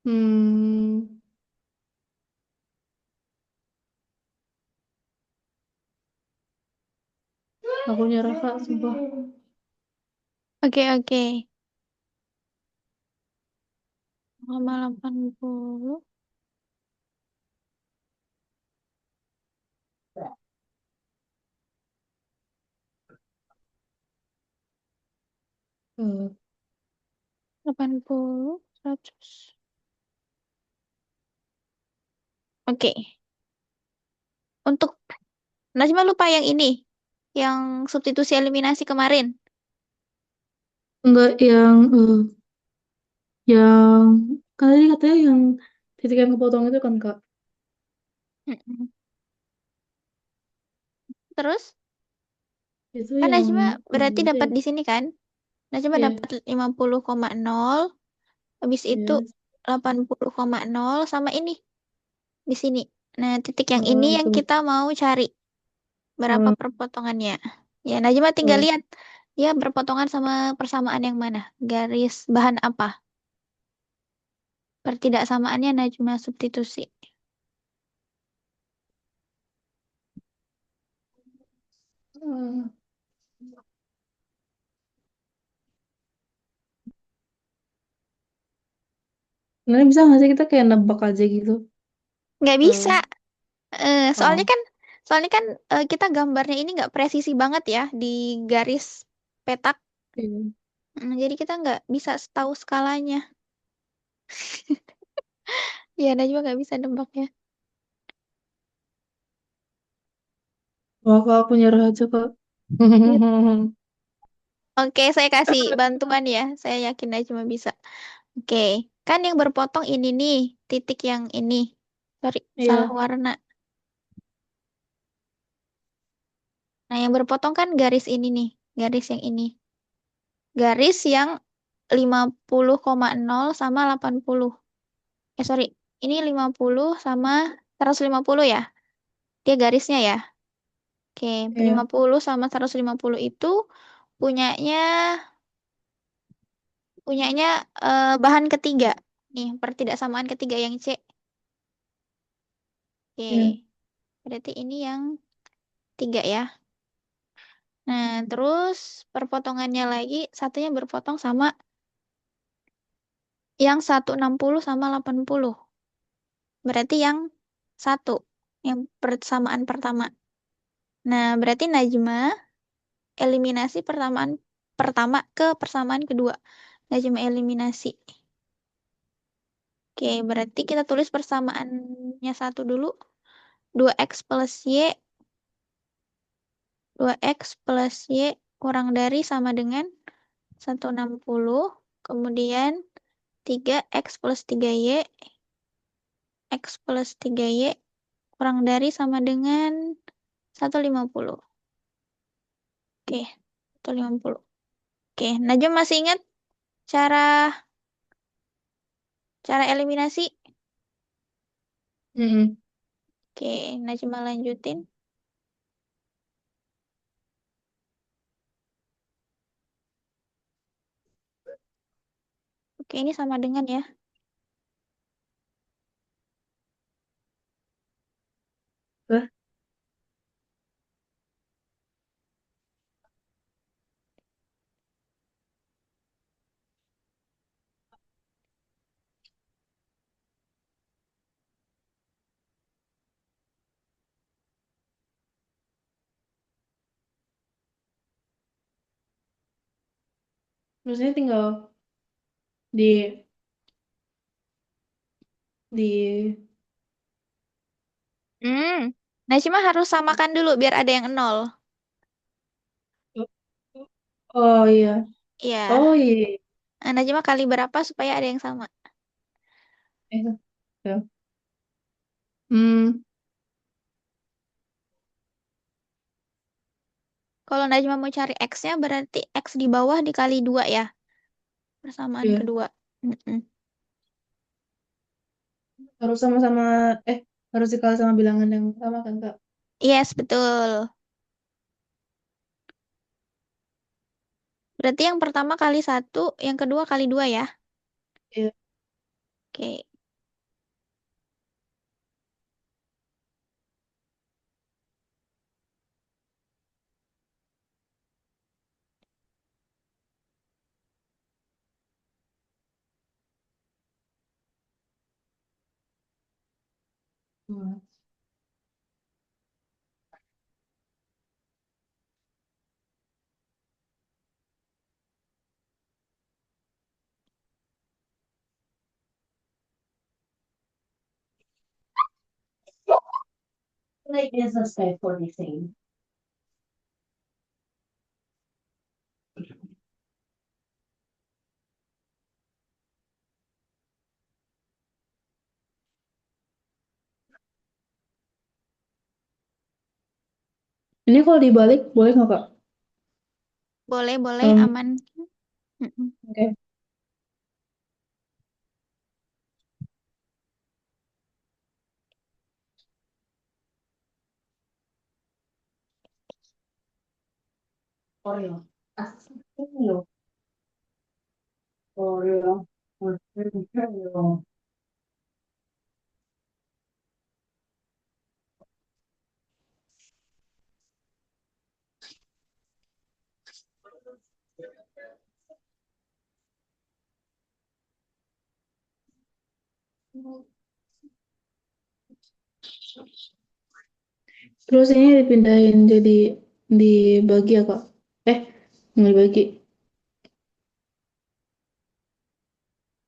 Hmm. Aku nyerah kak, sumpah. Oke, oke. 0,80. Hmm. 80, 100. Oke. Untuk Najma lupa yang ini. Yang substitusi eliminasi kemarin. Enggak yang yang kan tadi katanya yang titik yang kepotong itu kan kak. Mm-mm. Terus, Itu kan yang Najma mana berarti aja dapat ya? di sini kan? Najma Iya, dapat 50,0. Habis itu iya. 80,0 sama ini di sini. Nah, titik yang ini yang Itu. kita mau cari. Berapa Hmm. perpotongannya? Ya, Najma tinggal Hmm. lihat. Ya, berpotongan sama persamaan yang mana? Garis bahan apa? Pertidaksamaannya Najma substitusi. Hmm. Nah, bisa nggak sih kita kayak nebak aja gitu? Nggak bisa. Eh, Soalnya oh, kan, kita gambarnya ini nggak presisi banget ya di garis petak. iya. Jadi kita nggak bisa tahu skalanya. Ya, Najma nggak bisa nembaknya. Wah, kak, aku nyerah aja kak. Iya. Oke, saya kasih bantuan ya. Saya yakin Najma bisa. Oke, kan yang berpotong ini nih, titik yang ini. Sorry, salah Iya, warna. Nah, yang berpotong kan garis ini nih, garis yang ini. Garis yang 50,0 sama 80. Sorry, ini 50 sama 150 ya. Dia garisnya ya. Oke, iya, 50 sama 150 itu punyanya punyanya bahan ketiga. Nih, pertidaksamaan ketiga yang C. iya, Oke, berarti ini yang tiga ya. Nah, terus perpotongannya lagi, satunya berpotong sama yang 160 sama 80. Berarti yang satu, yang persamaan pertama. Nah, berarti Najma eliminasi persamaan pertama ke persamaan kedua. Najma eliminasi. Oke, berarti kita tulis persamaannya satu dulu. 2x plus y kurang dari sama dengan 160. Kemudian 3x plus 3y, x plus 3y kurang dari sama dengan 150. Oke, 150. Oke, Najwa masih ingat cara cara eliminasi? mm-mm. Oke, Najma lanjutin. Oke, ini sama dengan ya. Lah, terus ini tinggal di di Hmm. Najma harus samakan dulu biar ada yang nol. Oh iya. Iya. Oh iya. Najma kali berapa supaya ada yang sama? Eh, ya. Hmm, Kalau Najma mau cari X-nya berarti X di bawah dikali 2 ya. Persamaan iya. kedua. Mm-mm. Harus sama-sama, eh, harus dikali sama bilangan yang sama kan, Kak? Yes, betul. Berarti yang pertama kali satu, yang kedua kali 2 ya. Iya. Oke. Hmm. Like business day for the same. Ini kalau dibalik boleh nggak, Kak? Boleh, boleh, Kalau aman. Mm-mm. oke. Oreo. Oreo. Oreo. Oreo. Terus ini dipindahin jadi dibagi ya, Kak? Eh, nggak dibagi.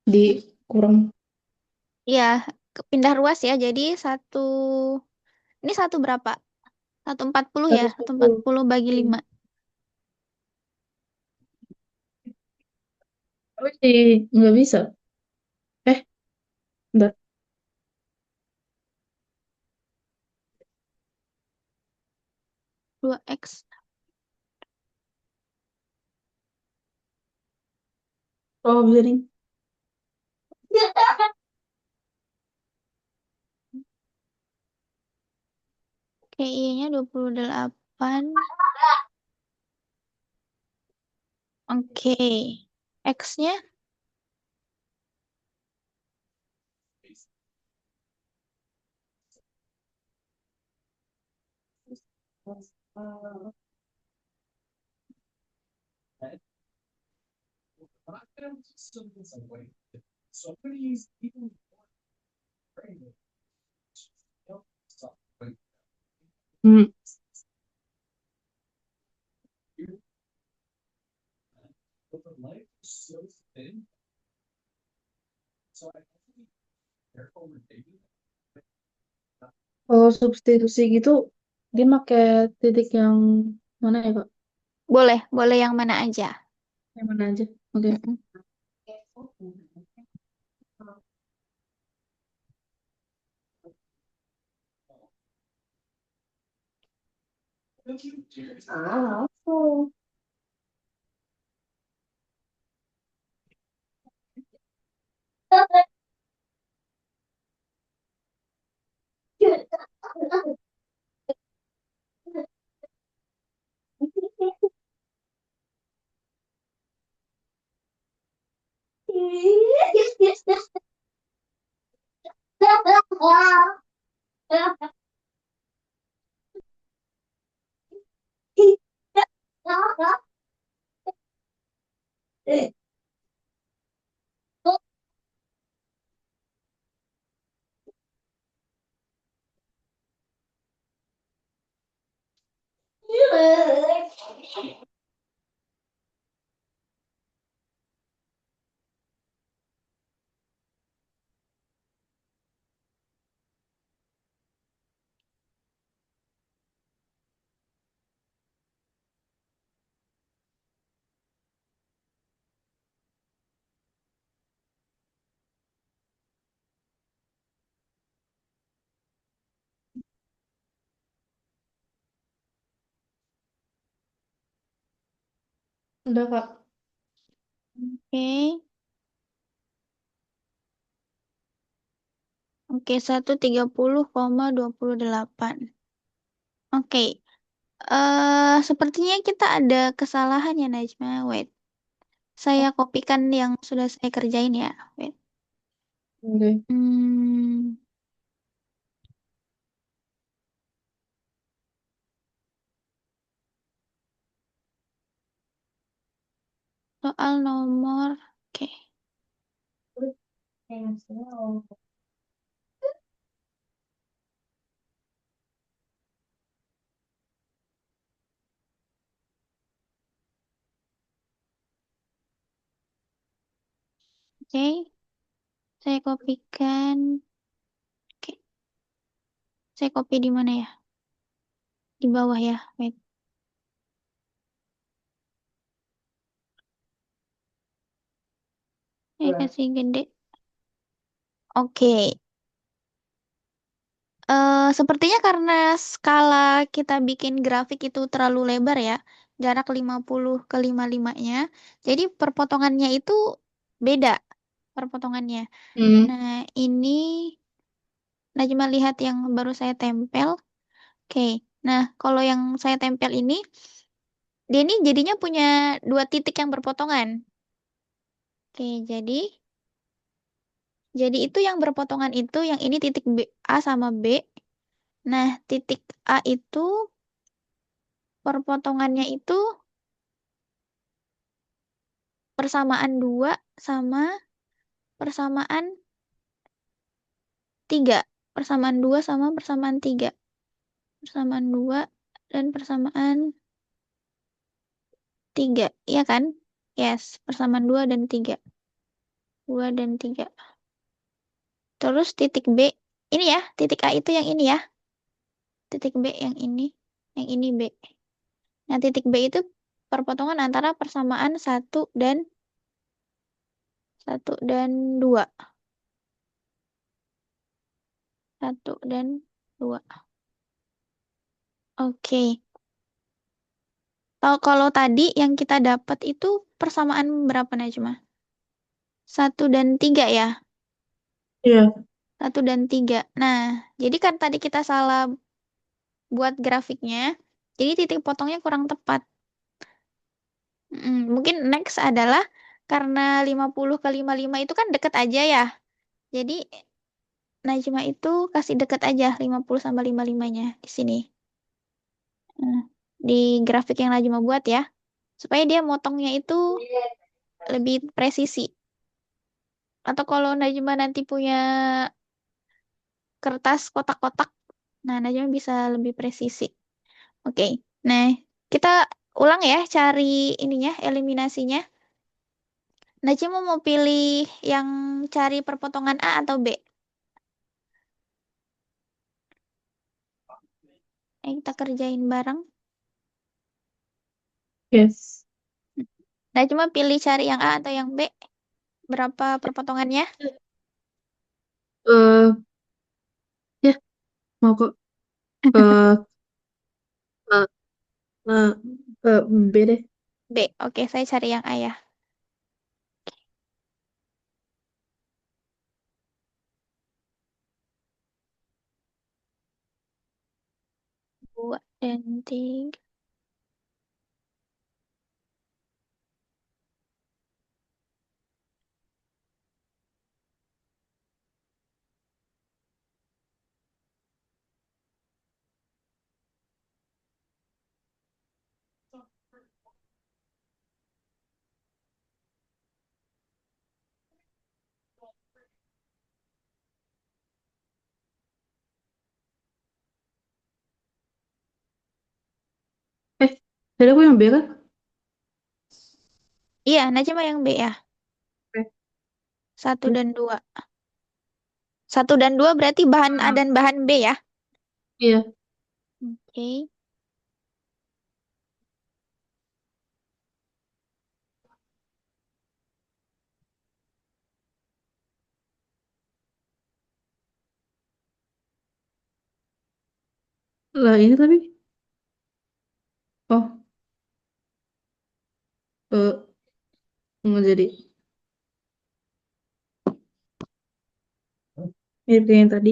Dikurang Iya, pindah ruas ya. Jadi satu, ini satu berapa? 140 ya? Satu empat 140. puluh bagi 5. Tapi nggak bisa. Eh, bentar. 2X. Oh, bisa nih. Oke, I-nya 28. Oke. X-nya Hmm. Kalau substitusi gitu, dia pakai titik yang mana ya, Kak? boleh, boleh yang mana aja. Yang mana aja? Oke. Mm-mm. Ah, oh. Udah, Kak. Oke. Oke, 130,28. Oke. Sepertinya kita ada kesalahan ya, Najma. Wait. Saya kopikan yang sudah saya kerjain ya. Wait. Oke. Hmm, soal nomor. Oke. Thanks. No. Oke. Saya kopikan. Oke. Saya copy di mana ya? Di bawah ya. Wait. Saya kasih gede. Oke. Sepertinya karena skala kita bikin grafik itu terlalu lebar ya, jarak 50 ke 55-nya, jadi perpotongannya itu beda perpotongannya. Hmm. Nah, ini Najma lihat yang baru saya tempel. Oke, nah kalau yang saya tempel ini, dia ini jadinya punya dua titik yang berpotongan. Oke, jadi itu yang berpotongan itu, yang ini titik B, A sama B. Nah, titik A itu perpotongannya itu persamaan 2 sama persamaan 3. Persamaan 2 sama persamaan 3. Persamaan 2 dan persamaan 3. Iya kan? Yes, persamaan 2 dan 3. 2 dan 3. Terus titik B. Ini ya, titik A itu yang ini ya. Titik B yang ini. Yang ini B. Nah, titik B itu perpotongan antara persamaan satu dan 2. Satu dan 2. Oke. Kalau tadi yang kita dapat itu persamaan berapa Najma? 1 dan 3 ya? Iya. 1 dan 3. Nah, jadi kan tadi kita salah buat grafiknya, jadi titik potongnya kurang tepat. Mungkin next adalah karena 50 ke 55 itu kan deket aja ya. Jadi Najma itu kasih deket aja 50 sama 55-nya di sini. Nah, di grafik yang Najma buat ya. Supaya dia motongnya itu lebih presisi. Atau kalau Najma nanti punya kertas kotak-kotak, nah Najma bisa lebih presisi. Oke, nah kita ulang ya cari ininya, eliminasinya. Najma mau pilih yang cari perpotongan A atau B? Kita kerjain bareng. Yes. Najma pilih cari yang A atau yang B? Berapa perpotongannya? Eh, ya, mau kok. Eh, eh, eh, B deh. B. Oke, saya cari yang A ya. 2 dan 3. Eh, tadi aku yang B kan? Iya, Najma yang B ya. Oke. 1 dan 2. 1 dan 2 berarti bahan A dan bahan B ya. Iya. Oke. Lah ini tapi. Oh, Eh, nggak jadi. Mirip kayak yang tadi.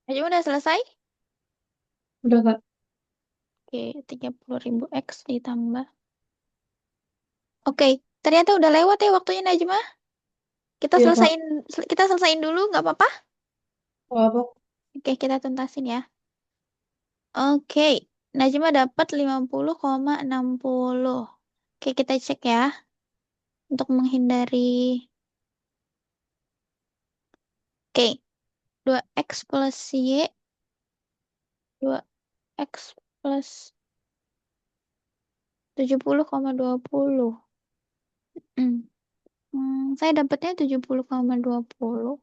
Najma udah selesai? Udah, Kak. Oke, 30.000 X ditambah. Oke, ternyata udah lewat ya waktunya Najma. Kita Iya, Kak. selesaiin kita selesaiin dulu, nggak apa-apa? Apa? Oke, kita tuntasin ya. Oke, Najma dapat 50,60. Oke, kita cek ya untuk menghindari. Oke, 2x plus y, 2x plus 70,20. Hmm. Saya dapatnya 70,20.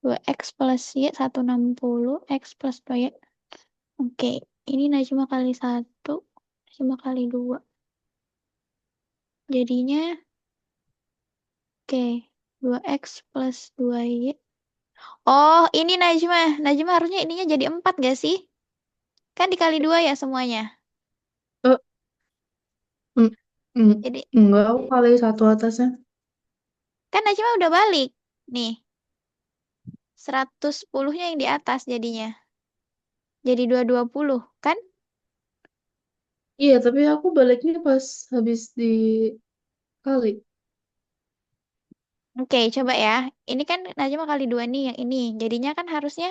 2x plus y 160, x plus 2y. Oke, ini Najma kali 1, Najma kali 2. Jadinya, oke, 2x plus 2y. Oh, ini Najma. Najma harusnya ininya jadi 4 gak sih? Kan dikali 2 ya semuanya. Eh, mm, mm, Jadi, enggak, aku kali satu atasnya. kan Najma udah balik. Nih, 110-nya yang di atas jadinya. Jadi 220, kan? Iya, tapi aku baliknya pas habis dikali. Oke, coba ya. Ini kan Najma kali 2 nih yang ini. Jadinya kan harusnya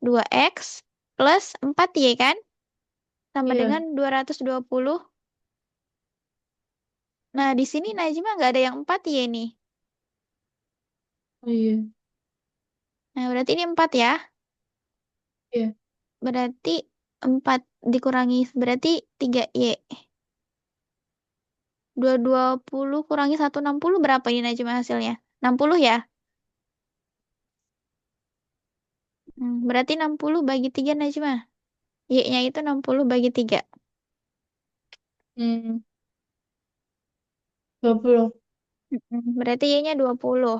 2x plus 4y kan? Sama Iya, dengan 220. Nah, di sini Najma nggak ada yang 4y nih. oh, iya, Nah, berarti ini 4 ya. iya, Berarti 4 dikurangi, berarti 3y. 220 kurangi 160 berapa ini Najma hasilnya? 60 ya? Berarti 60 bagi 3 Najma. Y-nya itu 60 bagi 3. hmm, 20. Berarti Y-nya 20.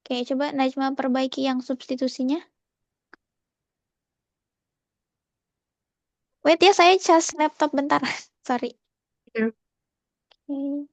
Oke, coba Najma perbaiki yang substitusinya. Wait ya, saya cas laptop bentar. Sorry. Iya. Oke.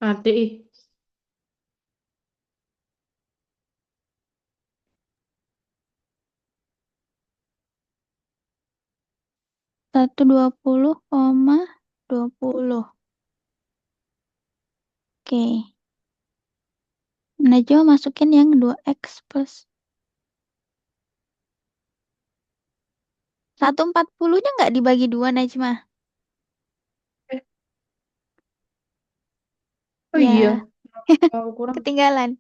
Ada ih. 120,20. Oke. Najwa masukin yang 2x plus 140-nya nggak dibagi 2, Najma. Eh, oh iya. Ya, Aku kurang. ketinggalan.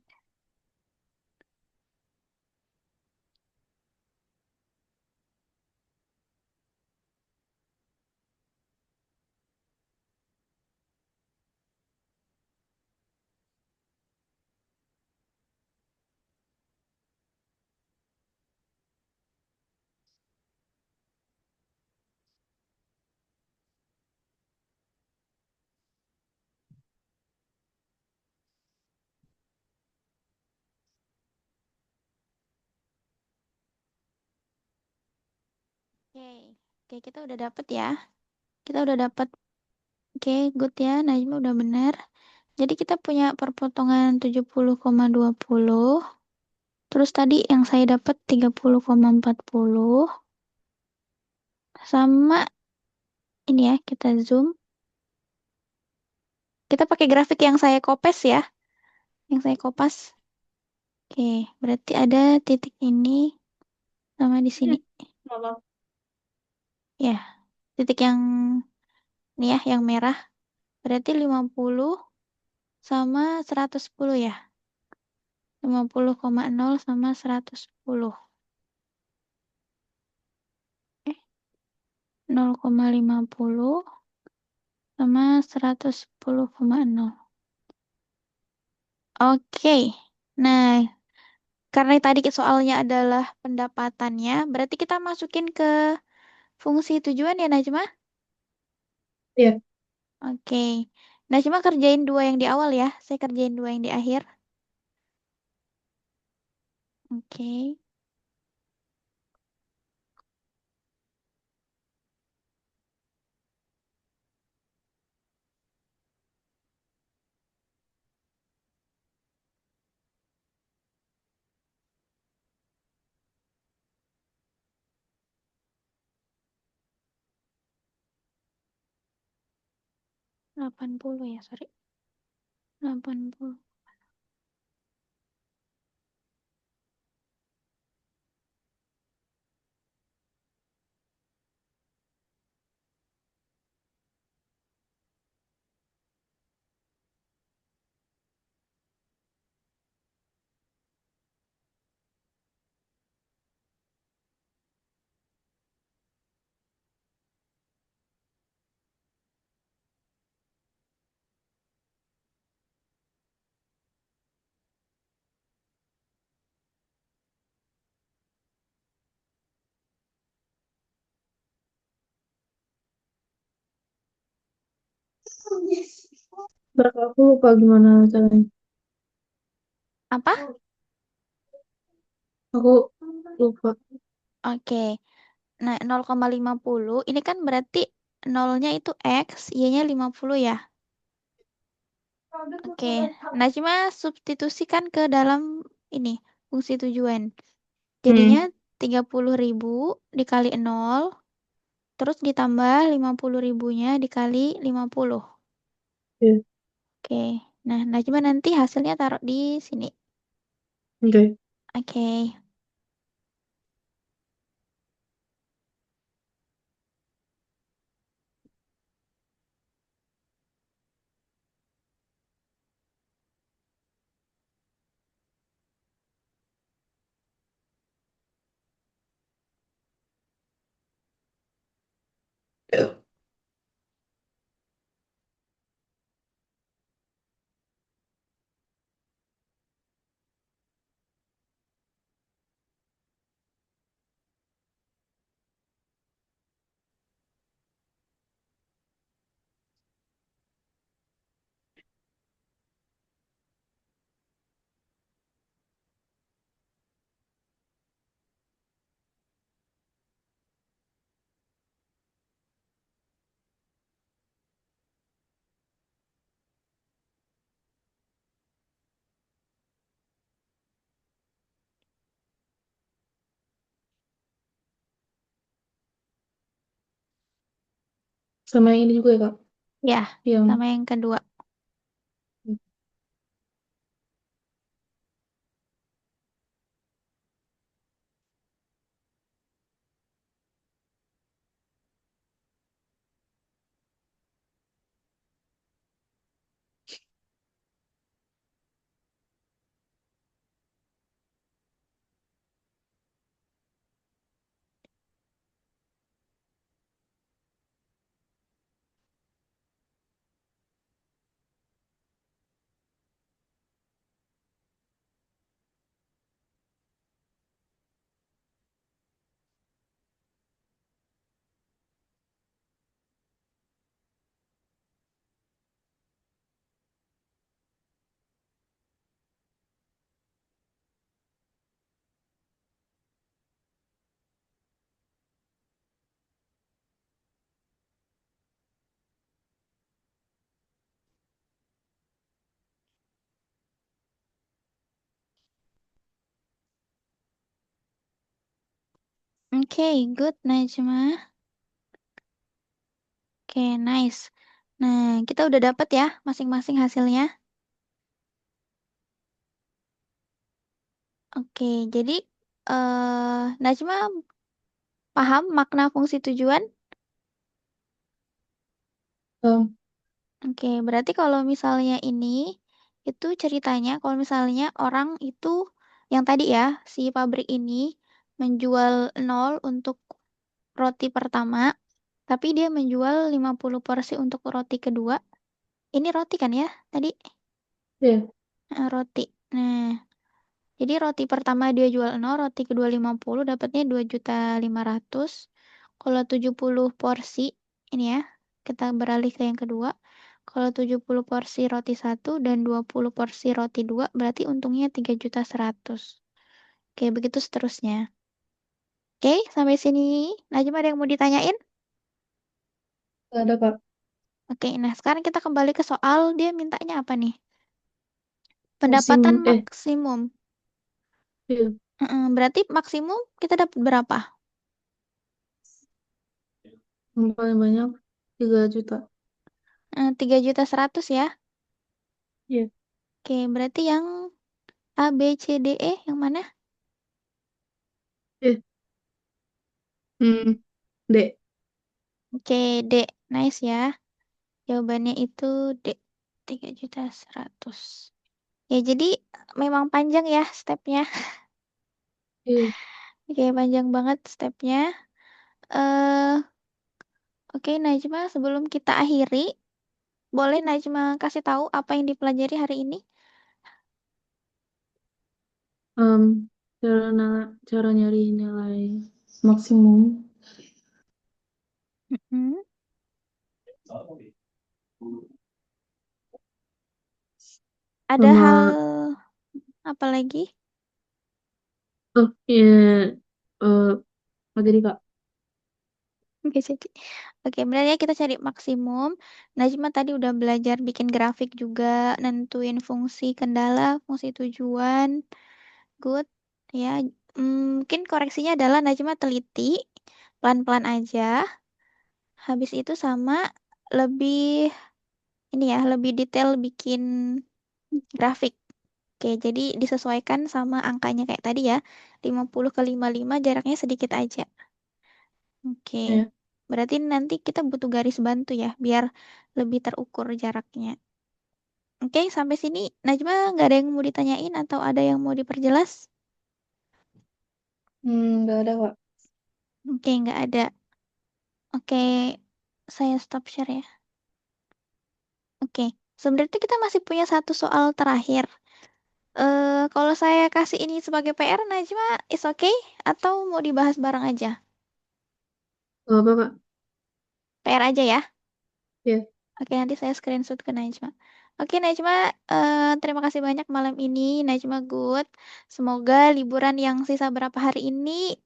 Oke. Oke, kita udah dapet ya. Kita udah dapet. Oke, good ya. Najma udah benar. Jadi kita punya perpotongan 70,20. Terus tadi yang saya dapat 30,40. Sama ini ya, kita zoom. Kita pakai grafik yang saya kopes ya. Yang saya kopas. Oke, berarti ada titik ini sama di sini. Maaf. Ya, titik yang ini ya, yang merah. Berarti 50 sama 110 ya. 50,0 sama 110. Eh, 0,50 sama 110,0. Oke. Nah, karena tadi soalnya adalah pendapatannya, berarti kita masukin ke fungsi tujuan ya, Najma? Iya. Oke. Najma kerjain dua yang di awal ya. Saya kerjain dua yang di akhir. Oke. 80 ya, sorry. 80. Berapa aku lupa gimana caranya. Apa? Aku lupa. Oke. Nah, 0,50 ini kan berarti nolnya itu X, Y-nya 50 ya. Oke. Najma substitusikan ke dalam ini, fungsi tujuan. Jadinya Hmm. 30.000 dikali 0, terus ditambah 50 ribunya dikali 50. Iya. Oke. Nah, Najma nanti hasilnya taruh di sini. Oke. Oke. Sama yang ini juga ya, Kak? Ya, Yang sama yang kedua. Oke, good Najma. Oke, nice. Nah, kita udah dapat ya masing-masing hasilnya. Oke, jadi Najma paham makna fungsi tujuan? um, Oke, berarti kalau misalnya ini itu ceritanya kalau misalnya orang itu yang tadi ya, si pabrik ini menjual 0 untuk roti pertama, tapi dia menjual 50 porsi untuk roti kedua. Ini roti kan ya tadi? ya, Roti. Nah, jadi roti pertama dia jual 0, roti kedua 50, dapatnya 2.500.000. Kalau 70 porsi, ini ya, kita beralih ke yang kedua. Kalau 70 porsi roti 1 dan 20 porsi roti 2, berarti untungnya 3.100.000. Oke, begitu seterusnya. Oke, sampai sini. Najma ada yang mau ditanyain? nggak ada, Kak. Oke, nah sekarang kita kembali ke soal dia mintanya apa nih? Pendapatan Maksimum, maksimum. iya, Berarti maksimum kita dapat berapa? yang paling banyak 3 juta. 3.100.000 ya. Iya, Oke, berarti yang A, B, C, D, E yang mana? eh, hmm, D. Oke, D. Nice ya. Jawabannya itu D. 3.100.000. Ya, jadi memang panjang ya stepnya. Iya, Oke, panjang banget stepnya. eh oke, Najma, sebelum kita akhiri, boleh Najma kasih tahu apa yang dipelajari hari ini? um, cara nyari nilai maksimum Mm-mm. Ada hal sama apa lagi? iya, eh materi, Kak. Oke, jadi. Oke, berarti kita cari maksimum. Najma tadi udah belajar bikin grafik juga, nentuin fungsi kendala, fungsi tujuan. Good. Ya, mungkin koreksinya adalah Najma teliti, pelan-pelan aja. Habis itu sama lebih ini ya, lebih detail bikin grafik. Oke, jadi disesuaikan sama angkanya kayak tadi ya. 50 ke 55 jaraknya sedikit aja. Oke. Ya. Berarti nanti kita butuh garis bantu ya, biar lebih terukur jaraknya. Oke, sampai sini Najma nggak ada yang mau ditanyain atau ada yang mau diperjelas? Nggak ada, Kak. Oke, nggak ada. Oke, saya stop share ya. Oke, sebenarnya kita masih punya satu soal terakhir. Kalau saya kasih ini sebagai PR, Najma, is okay? Atau mau dibahas bareng aja? Nggak apa, Kak. PR aja ya. Ya, Oke, nanti saya screenshot ke Najma. Oke, Najma, terima kasih banyak malam ini. Najma good. Semoga liburan yang sisa berapa hari ini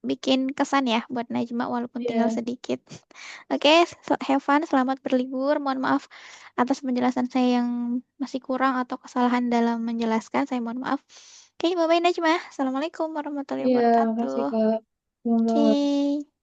bikin kesan ya buat Najma walaupun tinggal ya, sedikit. Oke, have fun, selamat berlibur. Mohon maaf atas penjelasan saya yang masih kurang atau kesalahan dalam menjelaskan. Saya mohon maaf. Oke, bye-bye Najma. Assalamualaikum warahmatullahi iya, makasih, wabarakatuh. Kak. Semoga Oke.